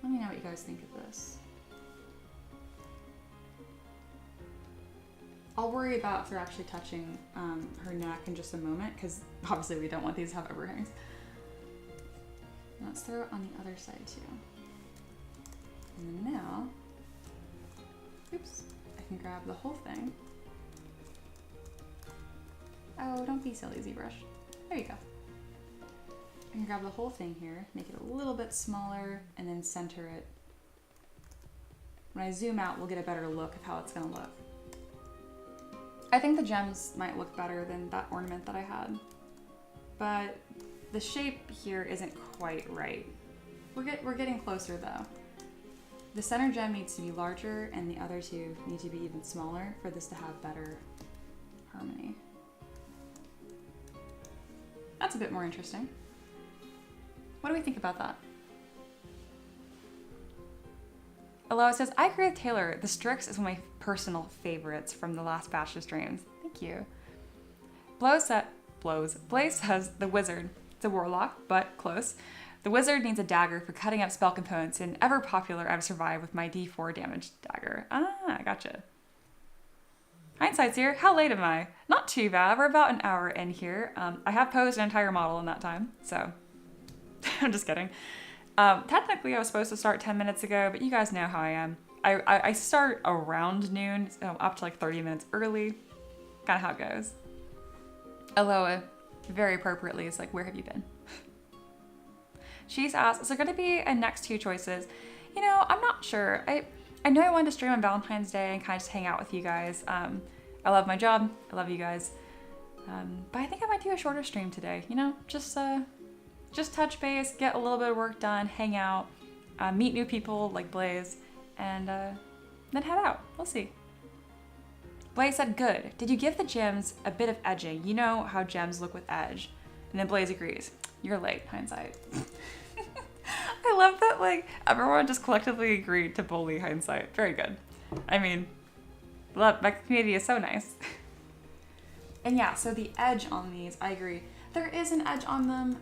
Let me know what you guys think of this. I'll worry about if they're actually touching her neck in just a moment, because obviously we don't want these to have overhangs. Let's throw it on the other side too. And then now, oops, I can grab the whole thing. Oh, don't be silly, ZBrush. There you go. I can grab the whole thing here, make it a little bit smaller, and then center it. When I zoom out, we'll get a better look of how it's gonna look. I think the gems might look better than that ornament that I had, but the shape here isn't quite right. We're getting closer though. The center gem needs to be larger and the other two need to be even smaller for this to have better harmony. That's a bit more interesting. What do we think about that? Aloha says, I agree with Taylor. The Strix is one of my personal favorites from the last batch of streams. Thank you. Blaze says, the Wizard. It's a Warlock, but close. The Wizard needs a dagger for cutting up spell components, and ever popular I've survived with my D4 damage dagger. Ah, gotcha. Hindsight's here. How late am I? Not too bad. We're about an hour in here. I have posed an entire model in that time, so I'm just kidding. Technically, I was supposed to start 10 minutes ago, but you guys know how I am. I start around noon, so up to like 30 minutes early. Kind of how it goes. Aloha, very appropriately, is like, where have you been? She's asked, is there going to be a next two choices? You know, I'm not sure. I know I wanted to stream on Valentine's Day and kind of just hang out with you guys. I love my job. I love you guys. But I think I might do a shorter stream today. You know, just touch base, get a little bit of work done, hang out, meet new people like Blaze, and then head out. We'll see. Blaze said, good. Did you give the gems a bit of edging? You know how gems look with edge. And then Blaze agrees. You're late, hindsight. I love that, like, everyone just collectively agreed to bully hindsight. Very good. I mean, love, my community is so nice. And yeah, so the edge on these, I agree. There is an edge on them.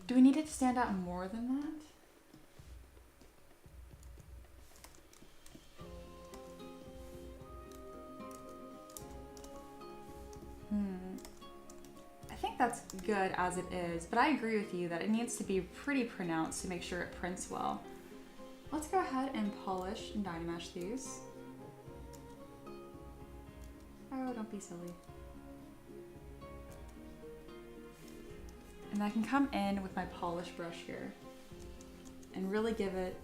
Do we need it to stand out more than that? I think that's good as it is, but I agree with you that it needs to be pretty pronounced to make sure it prints well. Let's go ahead and polish and Dynamesh these. Oh, don't be silly. And I can come in with my polish brush here and really give it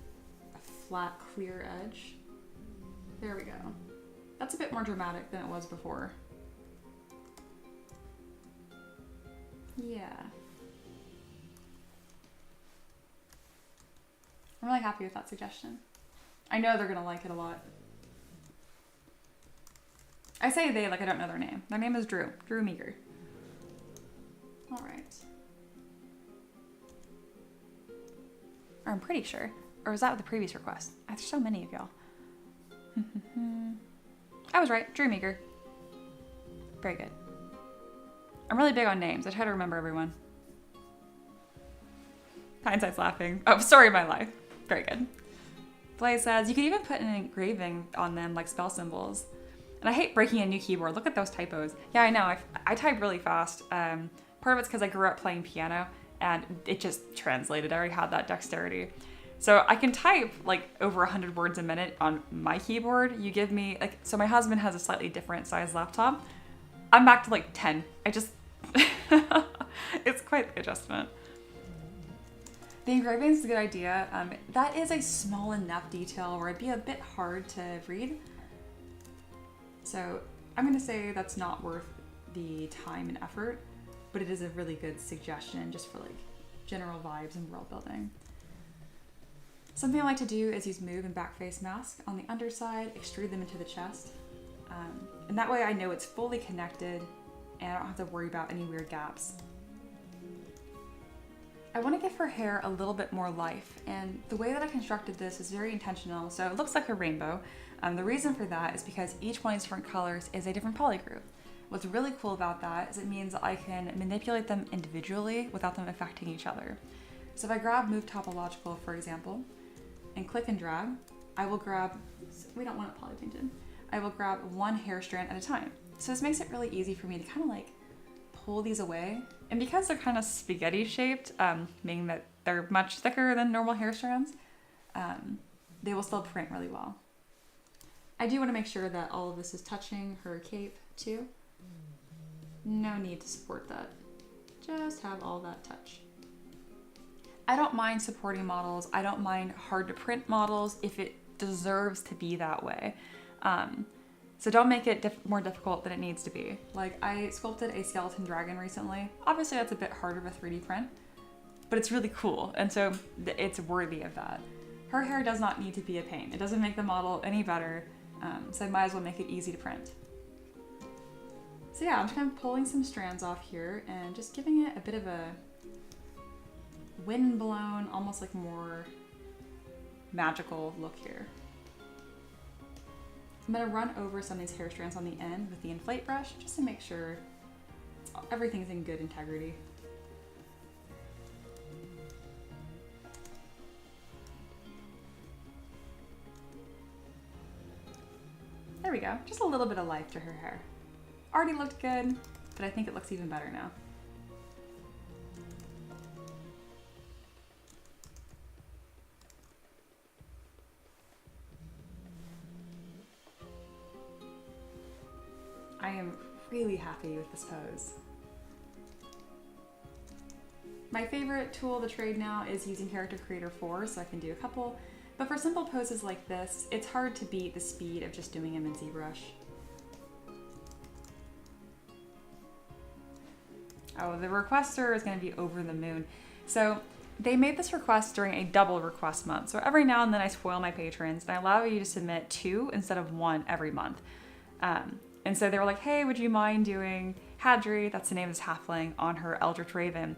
a flat, clear edge. There we go. That's a bit more dramatic than it was before. Yeah. I'm really happy with that suggestion. I know they're gonna like it a lot. I say they like I don't know their name. Their name is Drew. Drew Meager. All right. Or I'm pretty sure. Or was that the previous request? There's so many of y'all. I was right. Drew Meager. Very good. I'm really big on names. I try to remember everyone. Hindsight's laughing. Oh, story of my life. Very good. Blaze says, you could even put an engraving on them like spell symbols. And I hate breaking a new keyboard. Look at those typos. Yeah, I know. I type really fast. Part of it's because I grew up playing piano and it just translated. I already had that dexterity. So I can type like over 100 words a minute on my keyboard. You give me, like, so my husband has a slightly different size laptop. I'm back to like 10. It's quite the adjustment. The engraving is a good idea. That is a small enough detail where it'd be a bit hard to read. So I'm gonna say that's not worth the time and effort, but it is a really good suggestion just for like general vibes and world building. Something I like to do is use move and back face mask on the underside, extrude them into the chest. And that way I know it's fully connected and I don't have to worry about any weird gaps. I want to give her hair a little bit more life, and the way that I constructed this is very intentional, so it looks like a rainbow. The reason for that is because each one of these different colors is a different polygroup. What's really cool about that is it means that I can manipulate them individually without them affecting each other. So if I grab Move Topological, for example, and click and drag, I will grab, we don't want it poly painted, I will grab one hair strand at a time. So this makes it really easy for me to kind of like pull these away And because they're kind of spaghetti shaped, meaning that they're much thicker than normal hair strands, they will still print really well. I do want to make sure that all of this is touching her cape too. No need to support that. Just have all that touch. I don't mind supporting models. I don't mind hard to print models if it deserves to be that way. So don't make it more difficult than it needs to be. Like, I sculpted a skeleton dragon recently. Obviously that's a bit harder of a 3D print, but it's really cool. And so it's worthy of that. Her hair does not need to be a pain. It doesn't make the model any better. So I might as well make it easy to print. So yeah, I'm just kind of pulling some strands off here and just giving it a bit of a wind-blown, almost like more magical look here. I'm gonna run over some of these hair strands on the end with the inflate brush just to make sure everything's in good integrity. There we go, just a little bit of life to her hair. Already looked good, but I think it looks even better now. I am really happy with this pose. My favorite tool of the trade now is using Character Creator 4, so I can do a couple. But for simple poses like this, it's hard to beat the speed of just doing them in ZBrush. Oh, the requester is going to be over the moon. So they made this request during a double request month. So every now and then I spoil my patrons and I allow you to submit 2 instead of 1 every month. And so they were like, hey, would you mind doing Hadri, that's the name of this halfling, on her Eldritch Raven?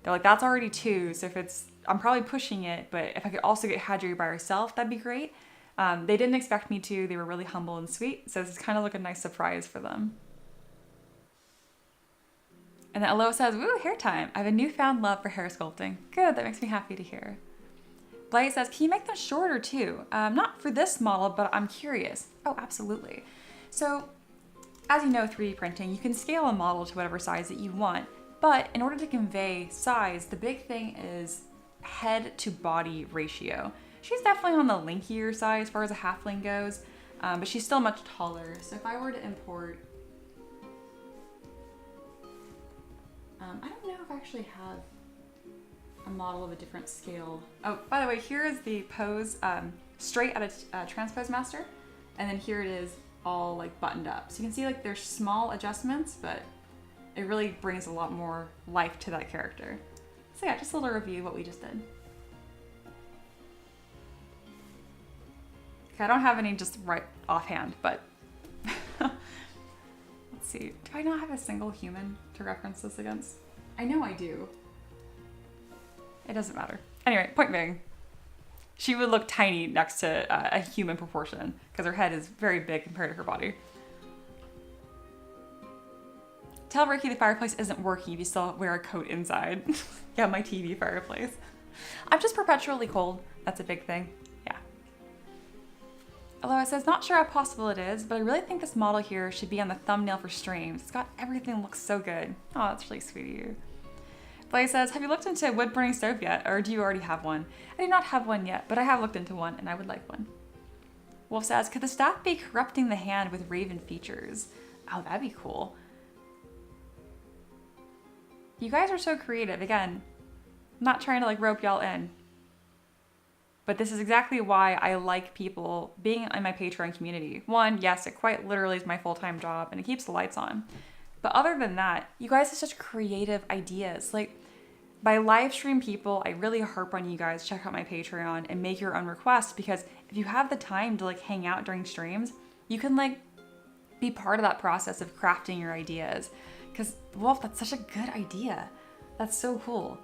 They're like, that's already 2, so if it's, I'm probably pushing it, but if I could also get Hadri by herself, that'd be great. They didn't expect me to, they were really humble and sweet, so this is kind of like a nice surprise for them. And then Aloha says, woo, hair time. I have a newfound love for hair sculpting. Good, that makes me happy to hear. Blight says, can you make them shorter too? Not for this model, but I'm curious. Oh, absolutely. So, as you know, 3D printing, you can scale a model to whatever size that you want, but in order to convey size, the big thing is head to body ratio. She's definitely on the linkier side as far as a halfling goes, but she's still much taller. So if I were to import, I don't know if I actually have a model of a different scale. Oh, by the way, here is the pose straight out of Transpose Master, and then here it is all like buttoned up. So you can see like there's small adjustments, but it really brings a lot more life to that character. So yeah, just a little review of what we just did. Okay, I don't have any just right offhand, but let's see. Do I not have a single human to reference this against? I know I do. It doesn't matter. Anyway, point being, she would look tiny next to a human proportion because her head is very big compared to her body. Tell Ricky the fireplace isn't working if you still wear a coat inside. Yeah, my TV fireplace. I'm just perpetually cold. That's a big thing. Yeah. Although it says, not sure how possible it is, but I really think this model here should be on the thumbnail for streams. It's got everything that looks so good. Oh, that's really sweet of you. Blaze says, have you looked into a wood burning stove yet, or do you already have one? I do not have one yet, but I have looked into one, and I would like one. Wolf says, could the staff be corrupting the hand with raven features? Oh, that'd be cool. You guys are so creative. Again, I'm not trying to like rope y'all in, but this is exactly why I like people being in my Patreon community. One, yes, it quite literally is my full-time job, and it keeps the lights on. But other than that, you guys have such creative ideas. Like, by live stream people, I really harp on you guys, check out my Patreon and make your own requests, because if you have the time to like hang out during streams, you can like be part of that process of crafting your ideas. Because, Wolf, that's such a good idea. That's so cool.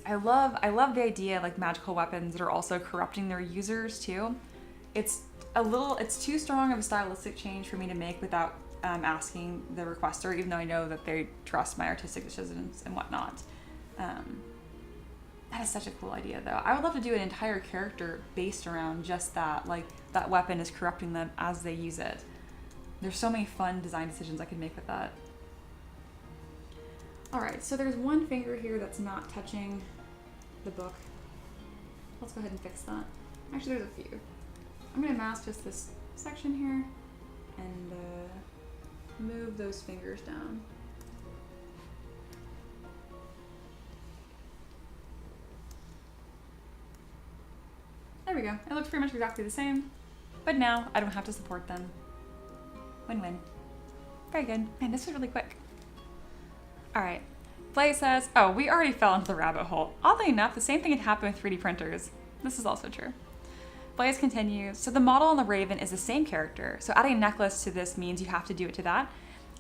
I love the idea of like magical weapons that are also corrupting their users too. It's too strong of a stylistic change for me to make without asking the requester, even though I know that they trust my artistic decisions and whatnot. That is such a cool idea though. I would love to do an entire character based around just that, like that weapon is corrupting them as they use it. There's so many fun design decisions I could make with that. All right, so there's one finger here that's not touching the book. Let's go ahead and fix that. Actually, there's a few. I'm gonna mask just this section here and move those fingers down. There we go. It looks pretty much exactly the same, but now I don't have to support them. Win-win. Very good. Man, this was really quick. All right. Play says, oh, we already fell into the rabbit hole. Oddly enough, the same thing had happened with 3D printers. This is also true. Blaze continues, so the model on the Raven is the same character, so adding a necklace to this means you have to do it to that.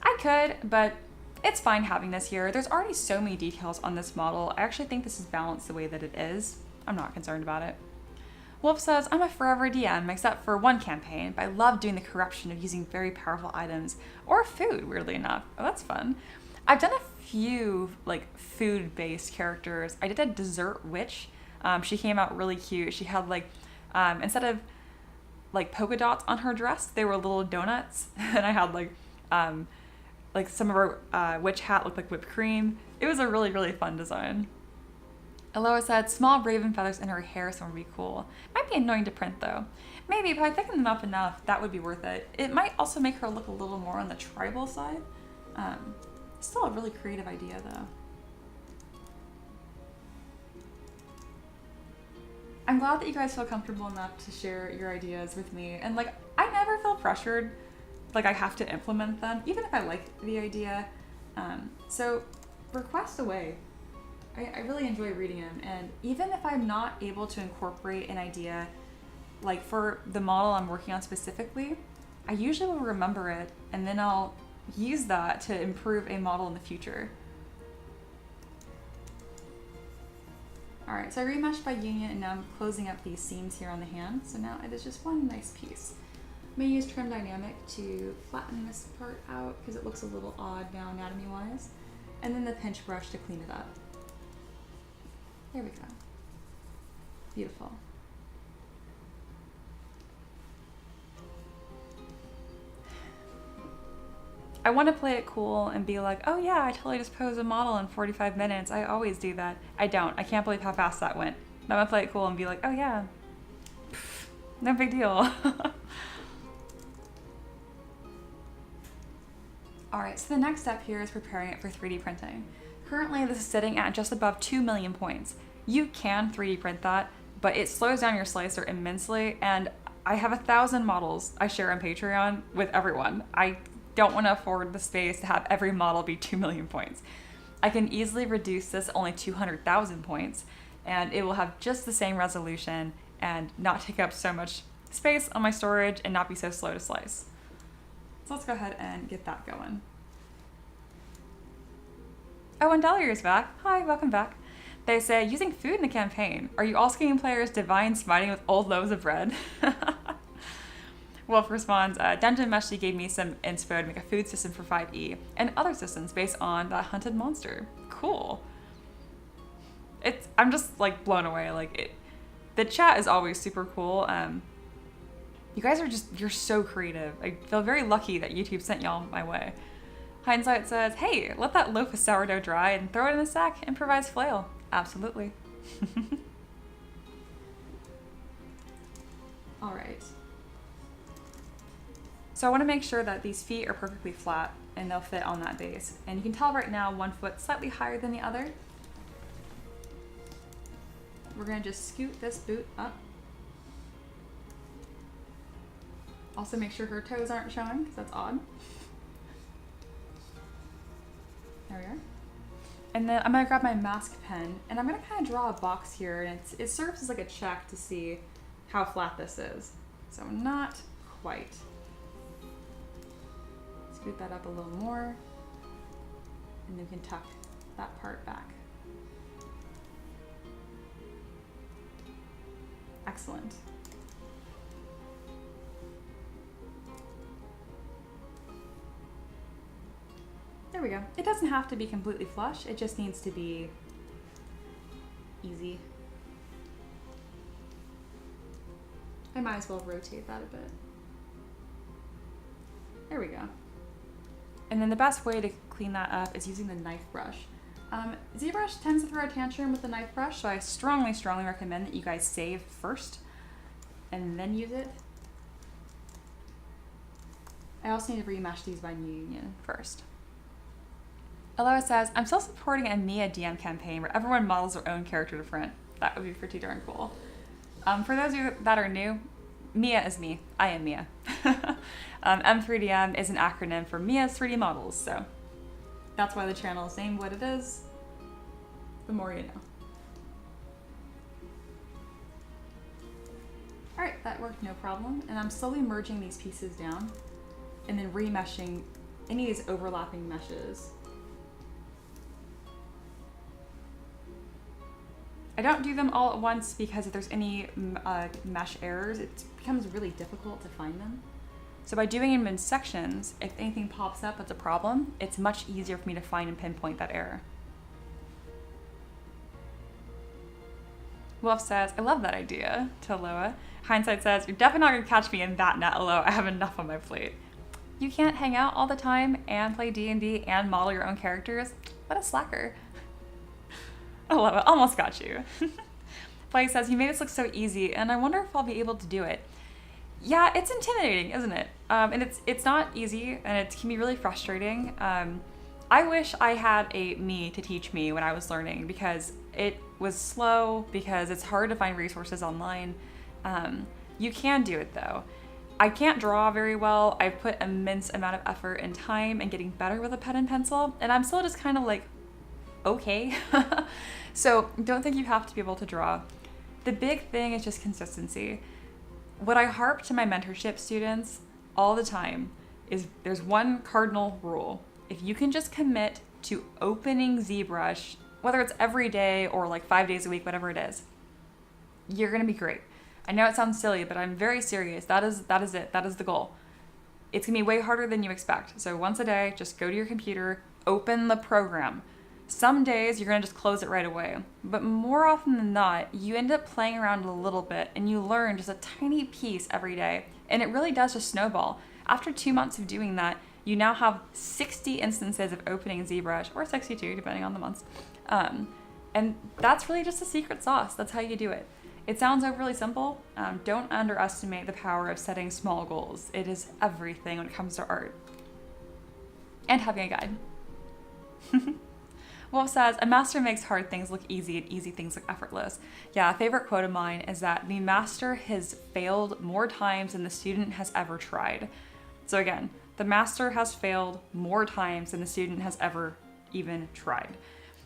I could, but it's fine having this here. There's already so many details on this model. I actually think this is balanced the way that it is. I'm not concerned about it. Wolf says, I'm a forever DM, except for one campaign, but I love doing the corruption of using very powerful items, or food, weirdly enough. Oh, that's fun. I've done a few, like, food-based characters. I did a dessert witch. She came out really cute. She had, like, instead of, like, polka dots on her dress, they were little donuts, and I had, like some of her witch hat looked like whipped cream. It was a really, really fun design. Aloha said, small raven feathers in her hair, so it would be cool. Might be annoying to print though. Maybe, but I thicken them up enough, that would be worth it. It might also make her look a little more on the tribal side. Still a really creative idea though. I'm glad that you guys feel comfortable enough to share your ideas with me. And like, I never feel pressured, like I have to implement them, even if I like the idea. So request away. I really enjoy reading them, and even if I'm not able to incorporate an idea, like for the model I'm working on specifically, I usually will remember it, and then I'll use that to improve a model in the future. All right, so I remeshed by union, and now I'm closing up these seams here on the hand, so now it is just one nice piece. I'm gonna use Trim Dynamic to flatten this part out, because it looks a little odd now anatomy-wise, and then the pinch brush to clean it up. There we go. Beautiful. I want to play it cool and be like, oh yeah, I totally just posed a model in 45 minutes. I always do that. I don't. I can't believe how fast that went. I'm gonna play it cool and be like, oh yeah, pff, no big deal. All right, so the next step here is preparing it for 3D printing. Currently, this is sitting at just above 2 million points. You can 3D print that, but it slows down your slicer immensely, and I have 1,000 models I share on Patreon with everyone. I don't want to afford the space to have every model be 2 million points. I can easily reduce this to only 200,000 points, and it will have just the same resolution and not take up so much space on my storage and not be so slow to slice. So let's go ahead and get that going. Oh, and Delier's back. Hi, welcome back. They say, using food in the campaign. Are you also giving players divine smiting with old loaves of bread? Wolf responds, Dungeon Meshy gave me some inspo to make a food system for 5e and other systems based on that hunted monster. Cool. I'm just like blown away. The chat is always super cool. You guys are you're so creative. I feel very lucky that YouTube sent y'all my way. Hindsight says, hey, let that loaf of sourdough dry and throw it in a sack, improvise flail. Absolutely. All right. So I want to make sure that these feet are perfectly flat and they'll fit on that base. And you can tell right now one foot slightly higher than the other. We're going to just scoot this boot up. Also make sure her toes aren't showing, because that's odd. There we are. And then I'm gonna grab my mask pen and I'm gonna kind of draw a box here, and it serves as like a check to see how flat this is. So not quite. Scoot that up a little more, and then we can tuck that part back. Excellent. There we go. It doesn't have to be completely flush, it just needs to be easy. I might as well rotate that a bit. There we go. And then the best way to clean that up is using the knife brush. ZBrush tends to throw a tantrum with the knife brush, so I strongly, strongly recommend that you guys save first and then use it. I also need to remesh these by New Union first. Aloha says, I'm still supporting a Mia DM campaign where everyone models their own character to print. That would be pretty darn cool. For those of you that are new, Mia is me. I am Mia. M3DM is an acronym for Mia's 3D models, so that's why the channel is named what it is. The more you know. All right, that worked no problem. And I'm slowly merging these pieces down and then remeshing any of these overlapping meshes. I don't do them all at once because if there's any mesh errors, it becomes really difficult to find them. So by doing them in sections, if anything pops up that's a problem, it's much easier for me to find and pinpoint that error. Wolf says, I love that idea, to Aloha. Hindsight says, you're definitely not gonna catch me in that net, Aloha. I have enough on my plate. You can't hang out all the time and play D&D and model your own characters? What a slacker. Aloha, almost got you. Blake says, you made this look so easy, and I wonder if I'll be able to do it. Yeah, it's intimidating, isn't it? And it's not easy, and it can be really frustrating. I wish I had a me to teach me when I was learning, because it was slow, because it's hard to find resources online. You can do it though. I can't draw very well. I've put immense amount of effort and time in getting better with a pen and pencil, and I'm still just kind of like, okay. So don't think you have to be able to draw. The big thing is just consistency. What I harp to my mentorship students all the time is there's one cardinal rule. If you can just commit to opening ZBrush, whether it's every day or like 5 days a week, whatever it is, you're gonna be great. I know it sounds silly, but I'm very serious. That is it. That is the goal. It's gonna be way harder than you expect. So once a day, just go to your computer, open the program. Some days you're gonna just close it right away, but more often than not, you end up playing around a little bit and you learn just a tiny piece every day, and it really does just snowball. After 2 months of doing that, you now have 60 instances of opening ZBrush, or 62 depending on the months, and that's really just the secret sauce. That's how you do it. It sounds overly simple. Don't underestimate the power of setting small goals. It is everything when it comes to art. And having a guide. Wolf says, a master makes hard things look easy and easy things look effortless. Yeah, a favorite quote of mine is that the master has failed more times than the student has ever tried. So again, the master has failed more times than the student has ever even tried.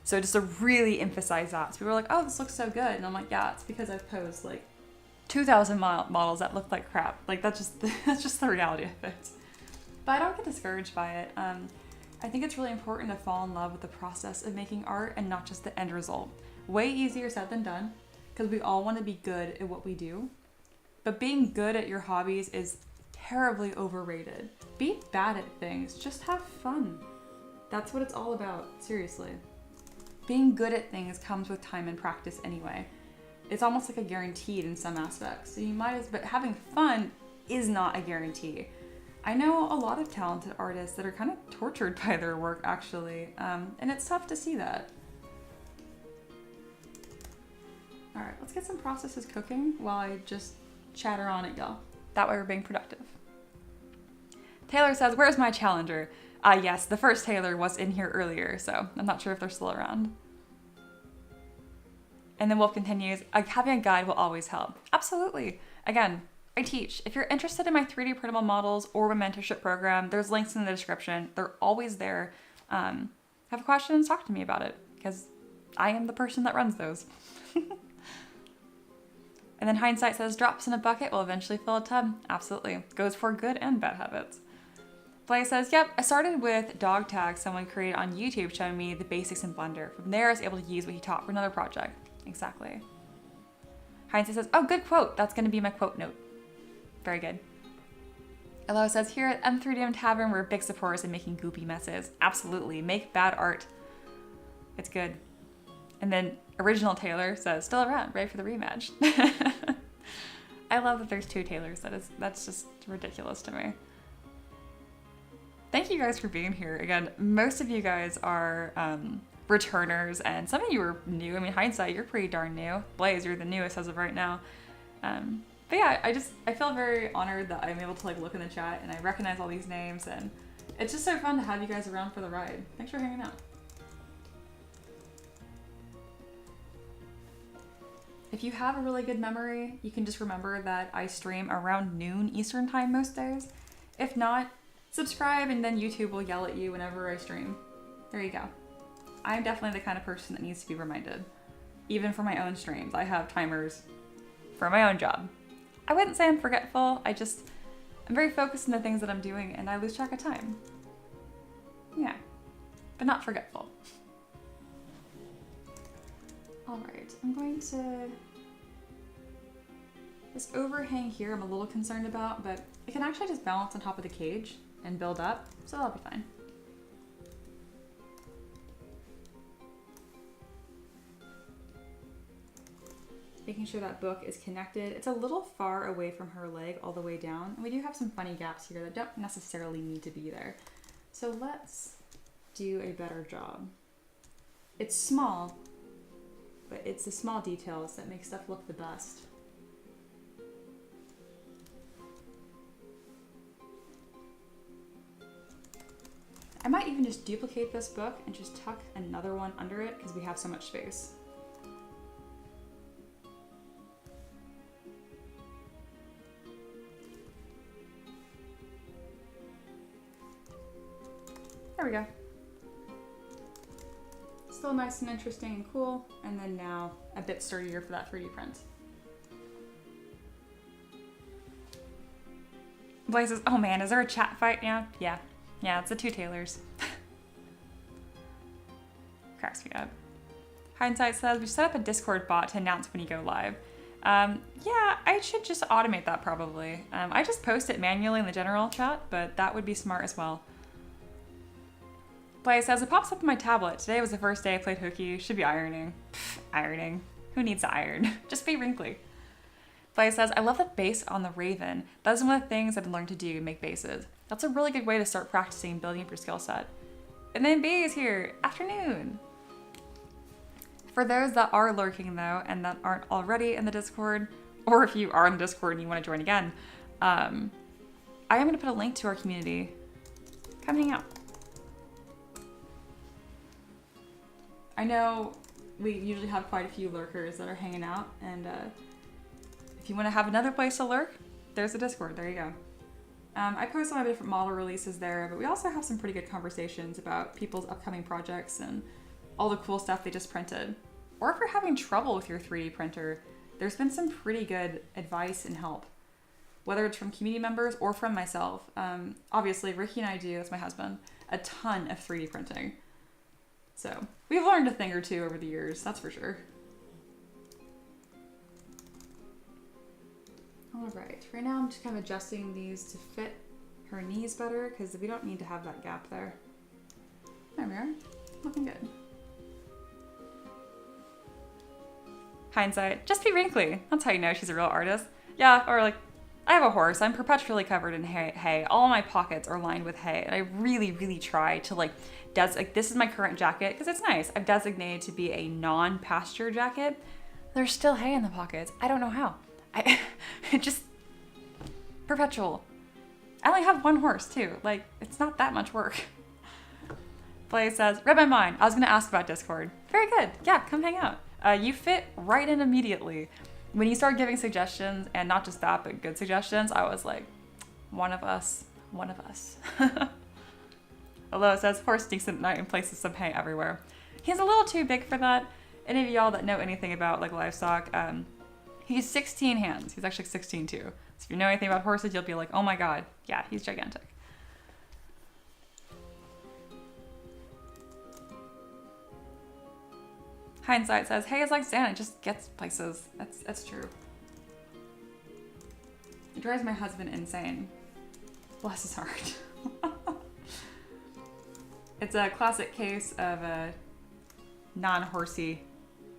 So just to really emphasize that. So people are like, oh, this looks so good. And I'm like, yeah, it's because I've posed like 2,000 models that look like crap. Like that's just the reality of it. But I don't get discouraged by it. I think it's really important to fall in love with the process of making art and not just the end result. Way easier said than done, because we all want to be good at what we do. But being good at your hobbies is terribly overrated. Be bad at things, just have fun. That's what it's all about, seriously. Being good at things comes with time and practice anyway. It's almost like a guaranteed in some aspects. So you might as, but having fun is not a guarantee. I know a lot of talented artists that are kind of tortured by their work, actually, and it's tough to see that. All right, let's get some processes cooking while I just chatter on it, y'all. That way we're being productive. Taylor says, where's my challenger? Yes, the first Taylor was in here earlier, so I'm not sure if they're still around. And then Wolf continues, having a guide will always help. Absolutely. Again, I teach. If you're interested in my 3D printable models or my mentorship program, there's links in the description. They're always there. Have questions, talk to me about it, because I am the person that runs those. And then Hindsight says, drops in a bucket will eventually fill a tub. Absolutely. Goes for good and bad habits. Blaze says, yep, I started with dog tags someone created on YouTube showing me the basics in Blender. From there, I was able to use what he taught for another project. Exactly. Hindsight says, oh, good quote. That's going to be my quote note. Very good. Elo says, here at M3DM Tavern, we're big supporters in making goopy messes. Absolutely. Make bad art. It's good. And then Original Taylor says, still around, ready for the rematch. I love that there's 2 Taylors. That's just ridiculous to me. Thank you guys for being here. Again, most of you guys are returners, and some of you are new. I mean, hindsight, you're pretty darn new. Blaze, you're the newest as of right now. But yeah, I feel very honored that I'm able to like look in the chat and I recognize all these names, and it's just so fun to have you guys around for the ride. Thanks for hanging out. If you have a really good memory, you can just remember that I stream around noon Eastern time most days. If not, subscribe and then YouTube will yell at you whenever I stream. There you go. I'm definitely the kind of person that needs to be reminded. Even for my own streams, I have timers for my own job. I wouldn't say I'm forgetful, I'm very focused on the things that I'm doing and I lose track of time. Yeah, but not forgetful. All right, I'm going to... This overhang here I'm a little concerned about, but it can actually just balance on top of the cage and build up, so that'll be fine. Making sure that book is connected. It's a little far away from her leg all the way down, and we do have some funny gaps here that don't necessarily need to be there. So let's do a better job. It's small, but it's the small details that make stuff look the best. I might even just duplicate this book and just tuck another one under it because we have so much space. There we go. Still nice and interesting and cool, and then now a bit sturdier for that 3D print. Blaze says, oh man, is there a chat fight now? Yeah, it's the two Taylors. Cracks me up. Hindsight says, we set up a Discord bot to announce when you go live. Yeah, I should just automate that probably. I just post it manually in the general chat, but that would be smart as well. Blaze says, it pops up on my tablet. Today was the first day I played hooky. Should be ironing. Pfft, ironing. Who needs to iron? Just be wrinkly. Blaze says, I love the base on the Raven. That is one of the things I've learned to do, make bases. That's a really good way to start practicing building up your skill set. And then B is here. Afternoon. For those that are lurking though, and that aren't already in the Discord, or if you are in the Discord and you want to join again, I am going to put a link to our community. Come hang out. I know we usually have quite a few lurkers that are hanging out, and if you want to have another place to lurk, there's the Discord. There you go. I post all my different model releases there, but we also have some pretty good conversations about people's upcoming projects and all the cool stuff they just printed. Or if you're having trouble with your 3D printer, there's been some pretty good advice and help, whether it's from community members or from myself. Obviously, Ricky and I do, that's my husband, a ton of 3D printing. So we've learned a thing or two over the years, that's for sure. All right, right now I'm just kind of adjusting these to fit her knees better because we don't need to have that gap there. There we are, looking good. Hindsight, just be wrinkly. That's how you know she's a real artist. Yeah, or like, I have a horse. I'm perpetually covered in hay. All my pockets are lined with hay. And I really, really try to like this is my current jacket because it's nice. I've designated to be a non-pasture jacket. There's still hay in the pockets. I don't know how. It just perpetual. I only have one horse too. Like, it's not that much work. Blaze says, read my mind. I was gonna ask about Discord. Very good. Yeah, come hang out. You fit right in immediately. When you started giving suggestions, and not just that, but good suggestions, I was like, one of us. Although it says, horse stinks at night and places some hay everywhere. He's a little too big for that. Any of y'all that know anything about like livestock, he's 16 hands. He's actually 16 too. So if you know anything about horses, you'll be like, oh my God, yeah, he's gigantic. Hindsight says, hey, it's like sand, it just gets places. That's true. It drives my husband insane. Bless his heart. It's a classic case of a non-horsey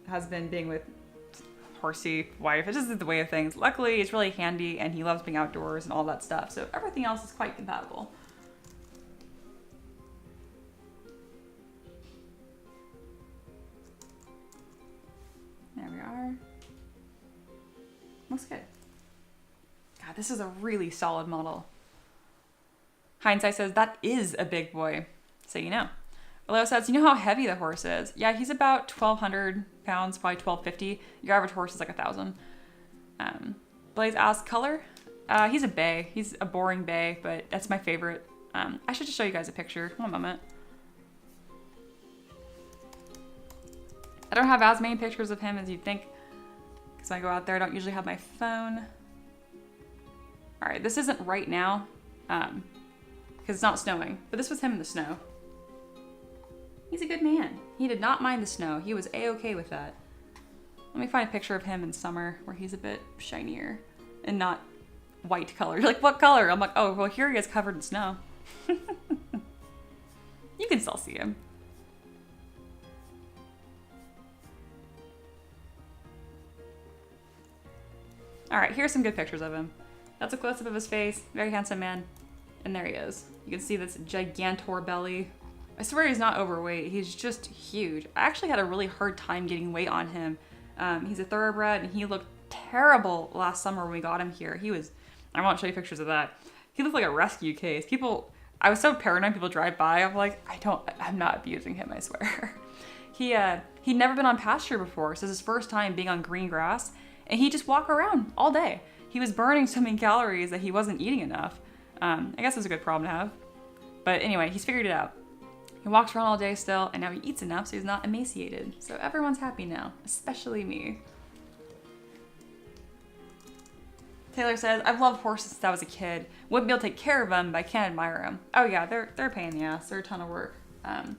husband being with horsey wife. It's just the way of things. Luckily, it's really handy and he loves being outdoors and all that stuff. So everything else is quite compatible. Looks good. God, this is a really solid model. Hindsight says, that is a big boy. So you know. Leo says, you know how heavy the horse is? Yeah, he's about 1,200 pounds, probably 1,250. Your average horse is like 1,000. Blaze asks, color? He's a bay. He's a boring bay, but that's my favorite. I should just show you guys a picture. One moment. I don't have as many pictures of him as you'd think, because when I go out there, I don't usually have my phone. All right, this isn't right now, because it's not snowing, but this was him in the snow. He's a good man. He did not mind the snow. He was a-okay with that. Let me find a picture of him in summer where he's a bit shinier and not white color. You're like, what color? I'm like, oh, well, here he is covered in snow. You can still see him. All right, here's some good pictures of him. That's a close-up of his face. Very handsome man. And there he is. You can see this gigantor belly. I swear he's not overweight. He's just huge. I actually had a really hard time getting weight on him. He's a thoroughbred, and he looked terrible last summer when we got him here. He was, I won't show you pictures of that. He looked like a rescue case. I was so paranoid people drive by. I'm like, I'm not abusing him, I swear. He'd never been on pasture before, so this is his first time being on green grass, and he just walked around all day. He was burning so many calories that he wasn't eating enough. I guess it's a good problem to have. But anyway, he's figured it out. He walks around all day still, and now he eats enough so he's not emaciated. So everyone's happy now, especially me. Taylor says, I've loved horses since I was a kid. Wouldn't be able to take care of them, but I can't admire them. Oh yeah, they're a pain in the ass. They're a ton of work. But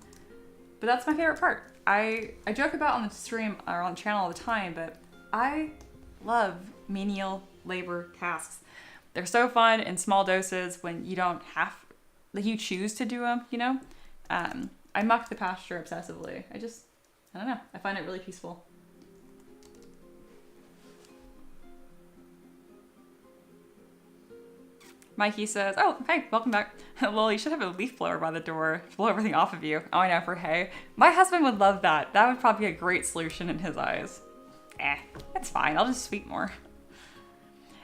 that's my favorite part. I joke about on the stream or on the channel all the time, but I love menial labor tasks. They're so fun in small doses when you don't have, like you choose to do them, you know? I muck the pasture obsessively. I don't know. I find it really peaceful. Mikey says, oh, hey, welcome back. Well, you should have a leaf blower by the door to blow everything off of you. Oh, I know, for hay. My husband would love that. That would probably be a great solution in his eyes. That's fine. I'll just sweep more.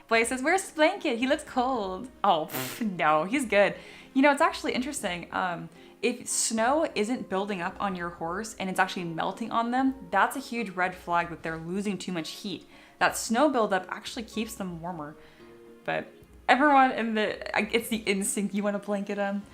Blaze says, where's his blanket? He looks cold. Oh, no, he's good. You know, it's actually interesting. If snow isn't building up on your horse and it's actually melting on them, that's a huge red flag that they're losing too much heat. That snow buildup actually keeps them warmer. But everyone it's the instinct you want to blanket them.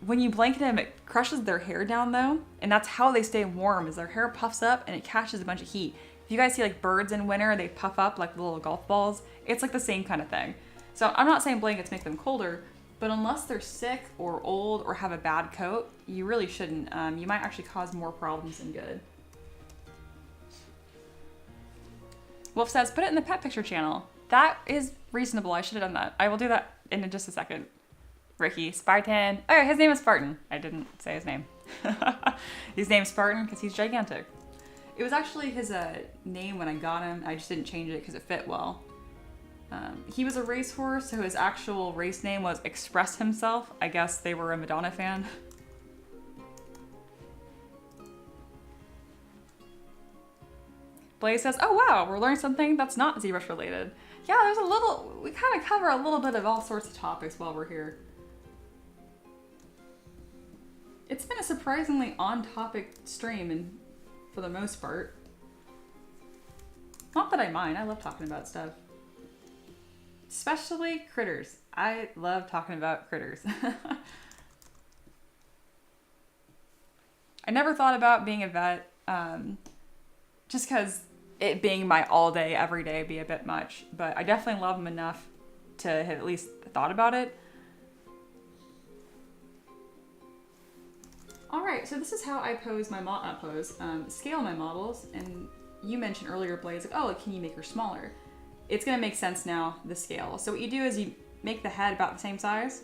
When you blanket them, it crushes their hair down though, and that's how they stay warm, is their hair puffs up and it catches a bunch of heat. If you guys see like birds in winter, they puff up like little golf balls. It's like the same kind of thing. So I'm not saying blankets make them colder, but unless they're sick or old or have a bad coat, you really shouldn't. You might actually cause more problems than good. Wolf says, put it in the pet picture channel. That is reasonable. I should have done that. I will do that in just a second. Ricky, Spartan. Oh, his name is Spartan. I didn't say his name. His name's Spartan because he's gigantic. It was actually his name when I got him. I just didn't change it because it fit well. He was a racehorse, so his actual race name was Express Himself. I guess they were a Madonna fan. Blaze says, oh wow, we're learning something that's not ZBrush related. Yeah, we kind of cover a little bit of all sorts of topics while we're here. It's been a surprisingly on-topic stream, and for the most part. Not that I mind, I love talking about stuff. Especially critters. I love talking about critters. I never thought about being a vet, just because it being my all day, every day be a bit much, but I definitely love them enough to have at least thought about it. All right, so this is how I pose my scale my models, and you mentioned earlier, Blaze, like, oh, can you make her smaller? It's gonna make sense now, the scale. So what you do is you make the head about the same size,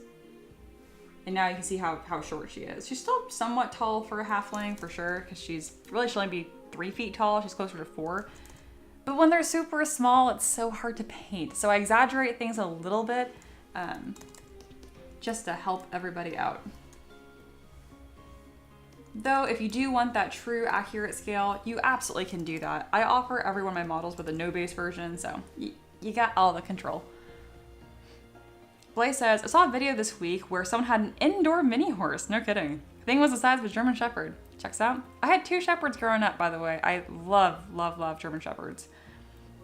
and now you can see how short she is. She's still somewhat tall for a halfling, for sure, because she'll only be 3 feet tall. She's closer to 4. But when they're super small, it's so hard to paint. So I exaggerate things a little bit, just to help everybody out. Though, if you do want that true accurate scale, you absolutely can do that. I offer every one of my models with a no base version, so you you got all the control. Blaze says, I saw a video this week where someone had an indoor mini horse. No kidding. The thing was the size of a German Shepherd. Checks out. I had 2 Shepherds growing up, by the way. I love German Shepherds.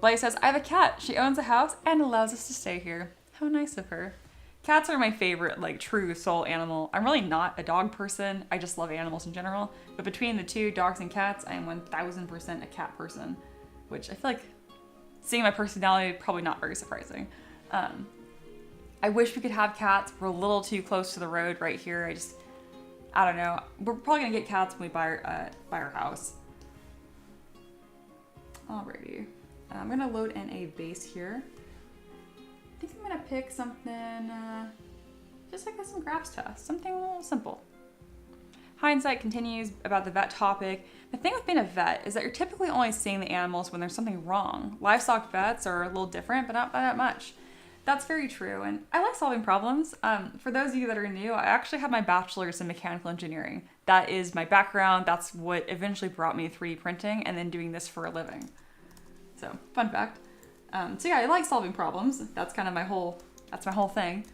Blaze says, I have a cat. She owns a house and allows us to stay here. How nice of her. Cats are my favorite, like, true soul animal. I'm really not a dog person. I just love animals in general. But between the 2, dogs and cats, I am 1000% a cat person. Which I feel like, seeing my personality, probably not very surprising. I wish we could have cats. We're a little too close to the road right here. I don't know. We're probably gonna get cats when we buy our house. Alrighty. I'm gonna load in a base here. I think I'm gonna pick something, just like some graphs test, something a little simple. Hindsight continues about the vet topic. The thing with being a vet is that you're typically only seeing the animals when there's something wrong. Livestock vets are a little different, but not by that much. That's very true, and I like solving problems. For those of you that are new, I actually have my bachelor's in mechanical engineering. That is my background. That's what eventually brought me to 3D printing and then doing this for a living. So, fun fact. So yeah, I like solving problems. That's kind of my whole thing.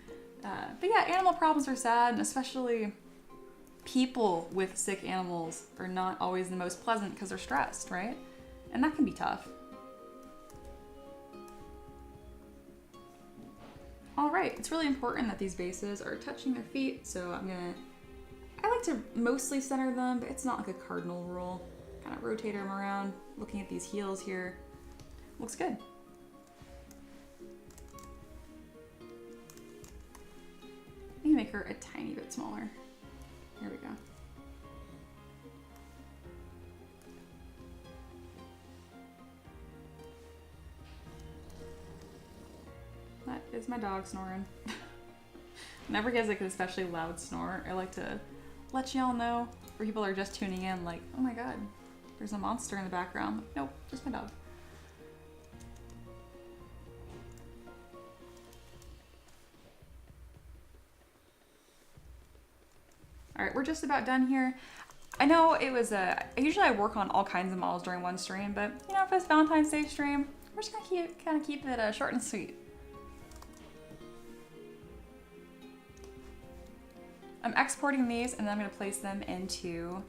But yeah, animal problems are sad, and especially people with sick animals are not always the most pleasant because they're stressed, right? And that can be tough. All right, it's really important that these bases are touching their feet, so I like to mostly center them, but it's not like a cardinal rule. Kind of rotate them around, looking at these heels here. Looks good. I'm gonna make her a tiny bit smaller. There we go. That is my dog snoring. Whenever he has like an especially loud snore, I like to let y'all know, for people that are just tuning in, like, oh my god, there's a monster in the background. Like, nope, just my dog. All right, we're just about done here. I know it was usually I work on all kinds of models during one stream, but you know, for this Valentine's Day stream, we're just gonna kind of keep it short and sweet. I'm exporting these and then I'm gonna place them into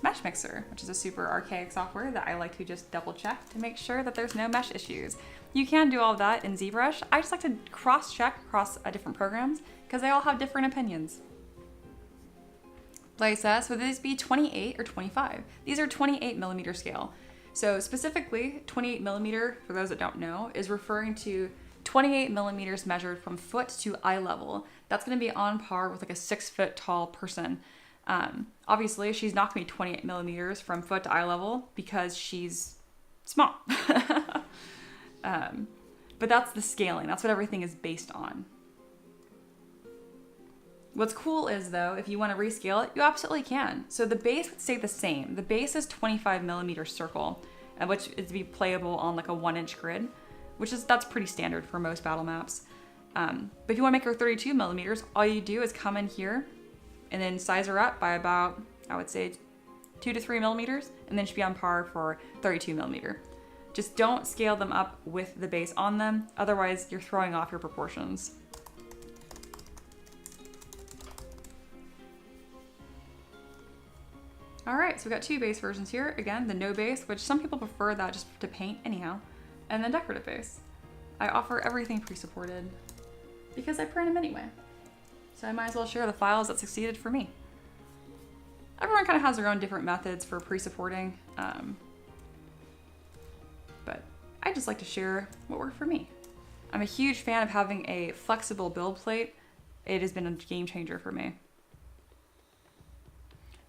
Mesh Mixer, which is a super archaic software that I like to just double check to make sure that there's no mesh issues. You can do all of that in ZBrush. I just like to cross check across different programs because they all have different opinions. Blaze says, would these be 28 or 25? These are 28mm scale. So specifically, 28mm, for those that don't know, is referring to 28mm measured from foot to eye level. That's going to be on par with like a 6 foot tall person. Obviously, she's not going to be 28mm from foot to eye level because she's small. But that's the scaling. That's what everything is based on. What's cool is, though, if you want to rescale it, you absolutely can. So the base would stay the same. The base is 25mm circle, which is to be playable on like a 1-inch grid, that's pretty standard for most battle maps. But if you want to make her 32mm, all you do is come in here and then size her up by about, I would say, 2 to 3mm, and then she'll be on par for 32mm. Just don't scale them up with the base on them, otherwise you're throwing off your proportions. All right, so we've got 2 base versions here. Again, the no base, which some people prefer that just to paint anyhow, and then decorative base. I offer everything pre-supported because I print them anyway. So I might as well share the files that succeeded for me. Everyone kind of has their own different methods for pre-supporting, but I just like to share what worked for me. I'm a huge fan of having a flexible build plate. It has been a game changer for me.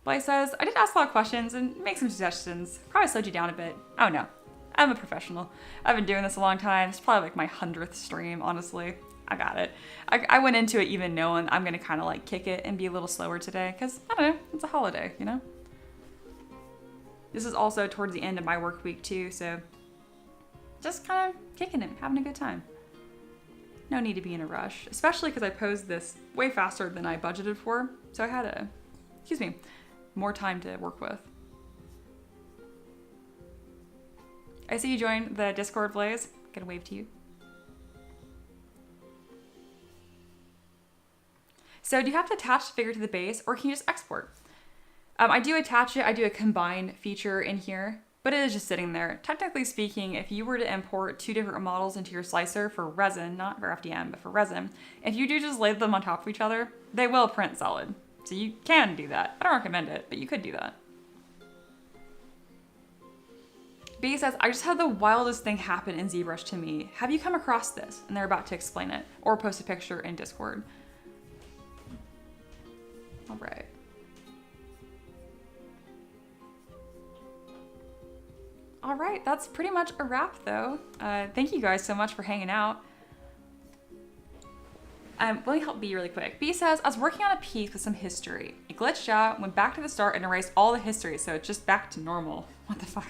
Blaze says, I did ask a lot of questions and make some suggestions. Probably slowed you down a bit. I don't know. I'm a professional. I've been doing this a long time. It's probably like my 100th stream, honestly. I got it. I went into it even knowing I'm going to kind of like kick it and be a little slower today because, I don't know, it's a holiday, you know? This is also towards the end of my work week too, so just kind of kicking it, having a good time. No need to be in a rush, especially because I posed this way faster than I budgeted for, so I had more time to work with. I see you joined the Discord, Blaze. Gonna wave to you. So do you have to attach the figure to the base, or can you just export? I do attach it. I do a combine feature in here, but it is just sitting there. Technically speaking, if you were to import 2 different models into your slicer for resin, not for FDM, but for resin, if you do just lay them on top of each other, they will print solid. So you can do that. I don't recommend it, but you could do that. B says, I just had the wildest thing happen in ZBrush to me. Have you come across this? And they're about to explain it, or post a picture in Discord. All right. All right, that's pretty much a wrap though. Thank you guys so much for hanging out. Let me help B really quick. B says, I was working on a piece with some history. It glitched out, went back to the start and erased all the history, so it's just back to normal. What the fuck?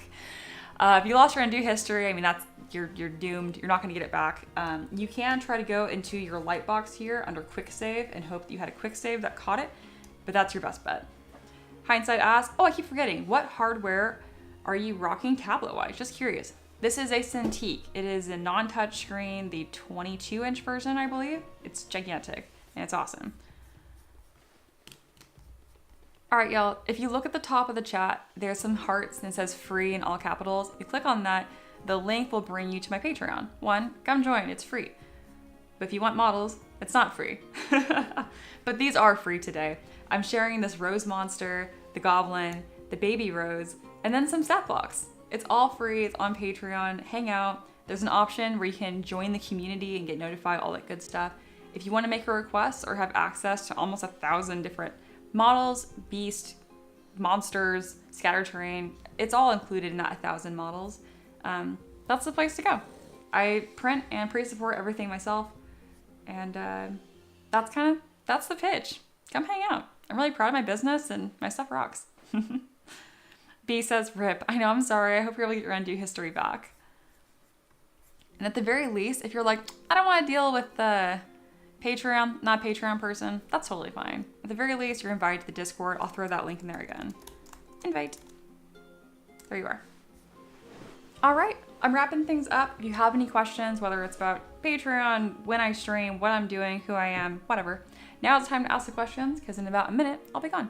If you lost your undo history, I mean, you're doomed. You're not gonna get it back. You can try to go into your lightbox here under quick save and hope that you had a quick save that caught it, but that's your best bet. Hindsight asks, oh, I keep forgetting, what hardware are you rocking tablet-wise? Just curious. This is a Cintiq. It is a non-touch screen, the 22-inch version, I believe. It's gigantic, and it's awesome. All right, y'all, if you look at the top of the chat, there's some hearts and it says free in all capitals. If you click on that, the link will bring you to my Patreon. 1, come join, it's free. But if you want models, it's not free. But these are free today. I'm sharing this rose monster, the goblin, the baby rose, and then some stat blocks. It's all free, it's on Patreon, hang out. There's an option where you can join the community and get notified, all that good stuff. If you wanna make a request or have access to almost 1,000 different models, beasts, monsters, scatter terrain, it's all included in that 1,000 models. That's the place to go. I print and pre-support everything myself, and that's the pitch. Come hang out. I'm really proud of my business and my stuff rocks. B says, rip. I know, I'm sorry. I hope you're able to get your undo history back. And at the very least, if you're like, I don't want to deal with the Patreon, not Patreon person, that's totally fine. At the very least, you're invited to the Discord. I'll throw that link in there again. Invite. There you are. All right, I'm wrapping things up. If you have any questions, whether it's about Patreon, when I stream, what I'm doing, who I am, whatever, now it's time to ask the questions, because in about a minute, I'll be gone.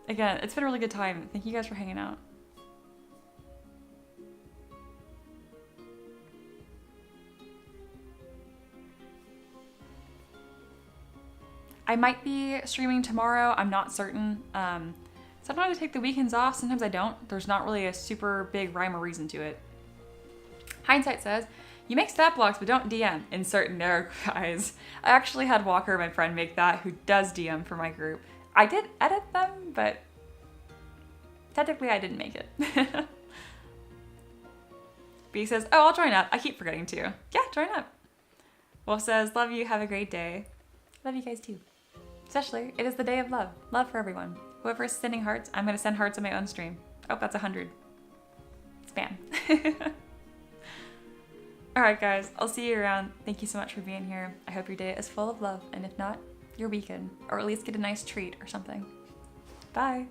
Again, it's been a really good time. Thank you guys for hanging out. I might be streaming tomorrow. I'm not certain. Sometimes I take the weekends off. Sometimes I don't. There's not really a super big rhyme or reason to it. Hindsight says, you make stat blocks, but don't DM. Insert no, guys. I actually had Walker, my friend, make that, who does DM for my group. I did edit them, but technically I didn't make it. B says, oh, I'll join up. I keep forgetting to. Yeah, join up. Wolf says, love you. Have a great day. Love you guys too. Especially, it is the day of love. Love for everyone. Whoever is sending hearts, I'm going to send hearts on my own stream. Oh, that's 100. Spam. All right, guys. I'll see you around. Thank you so much for being here. I hope your day is full of love. And if not, your weekend. Or at least get a nice treat or something. Bye.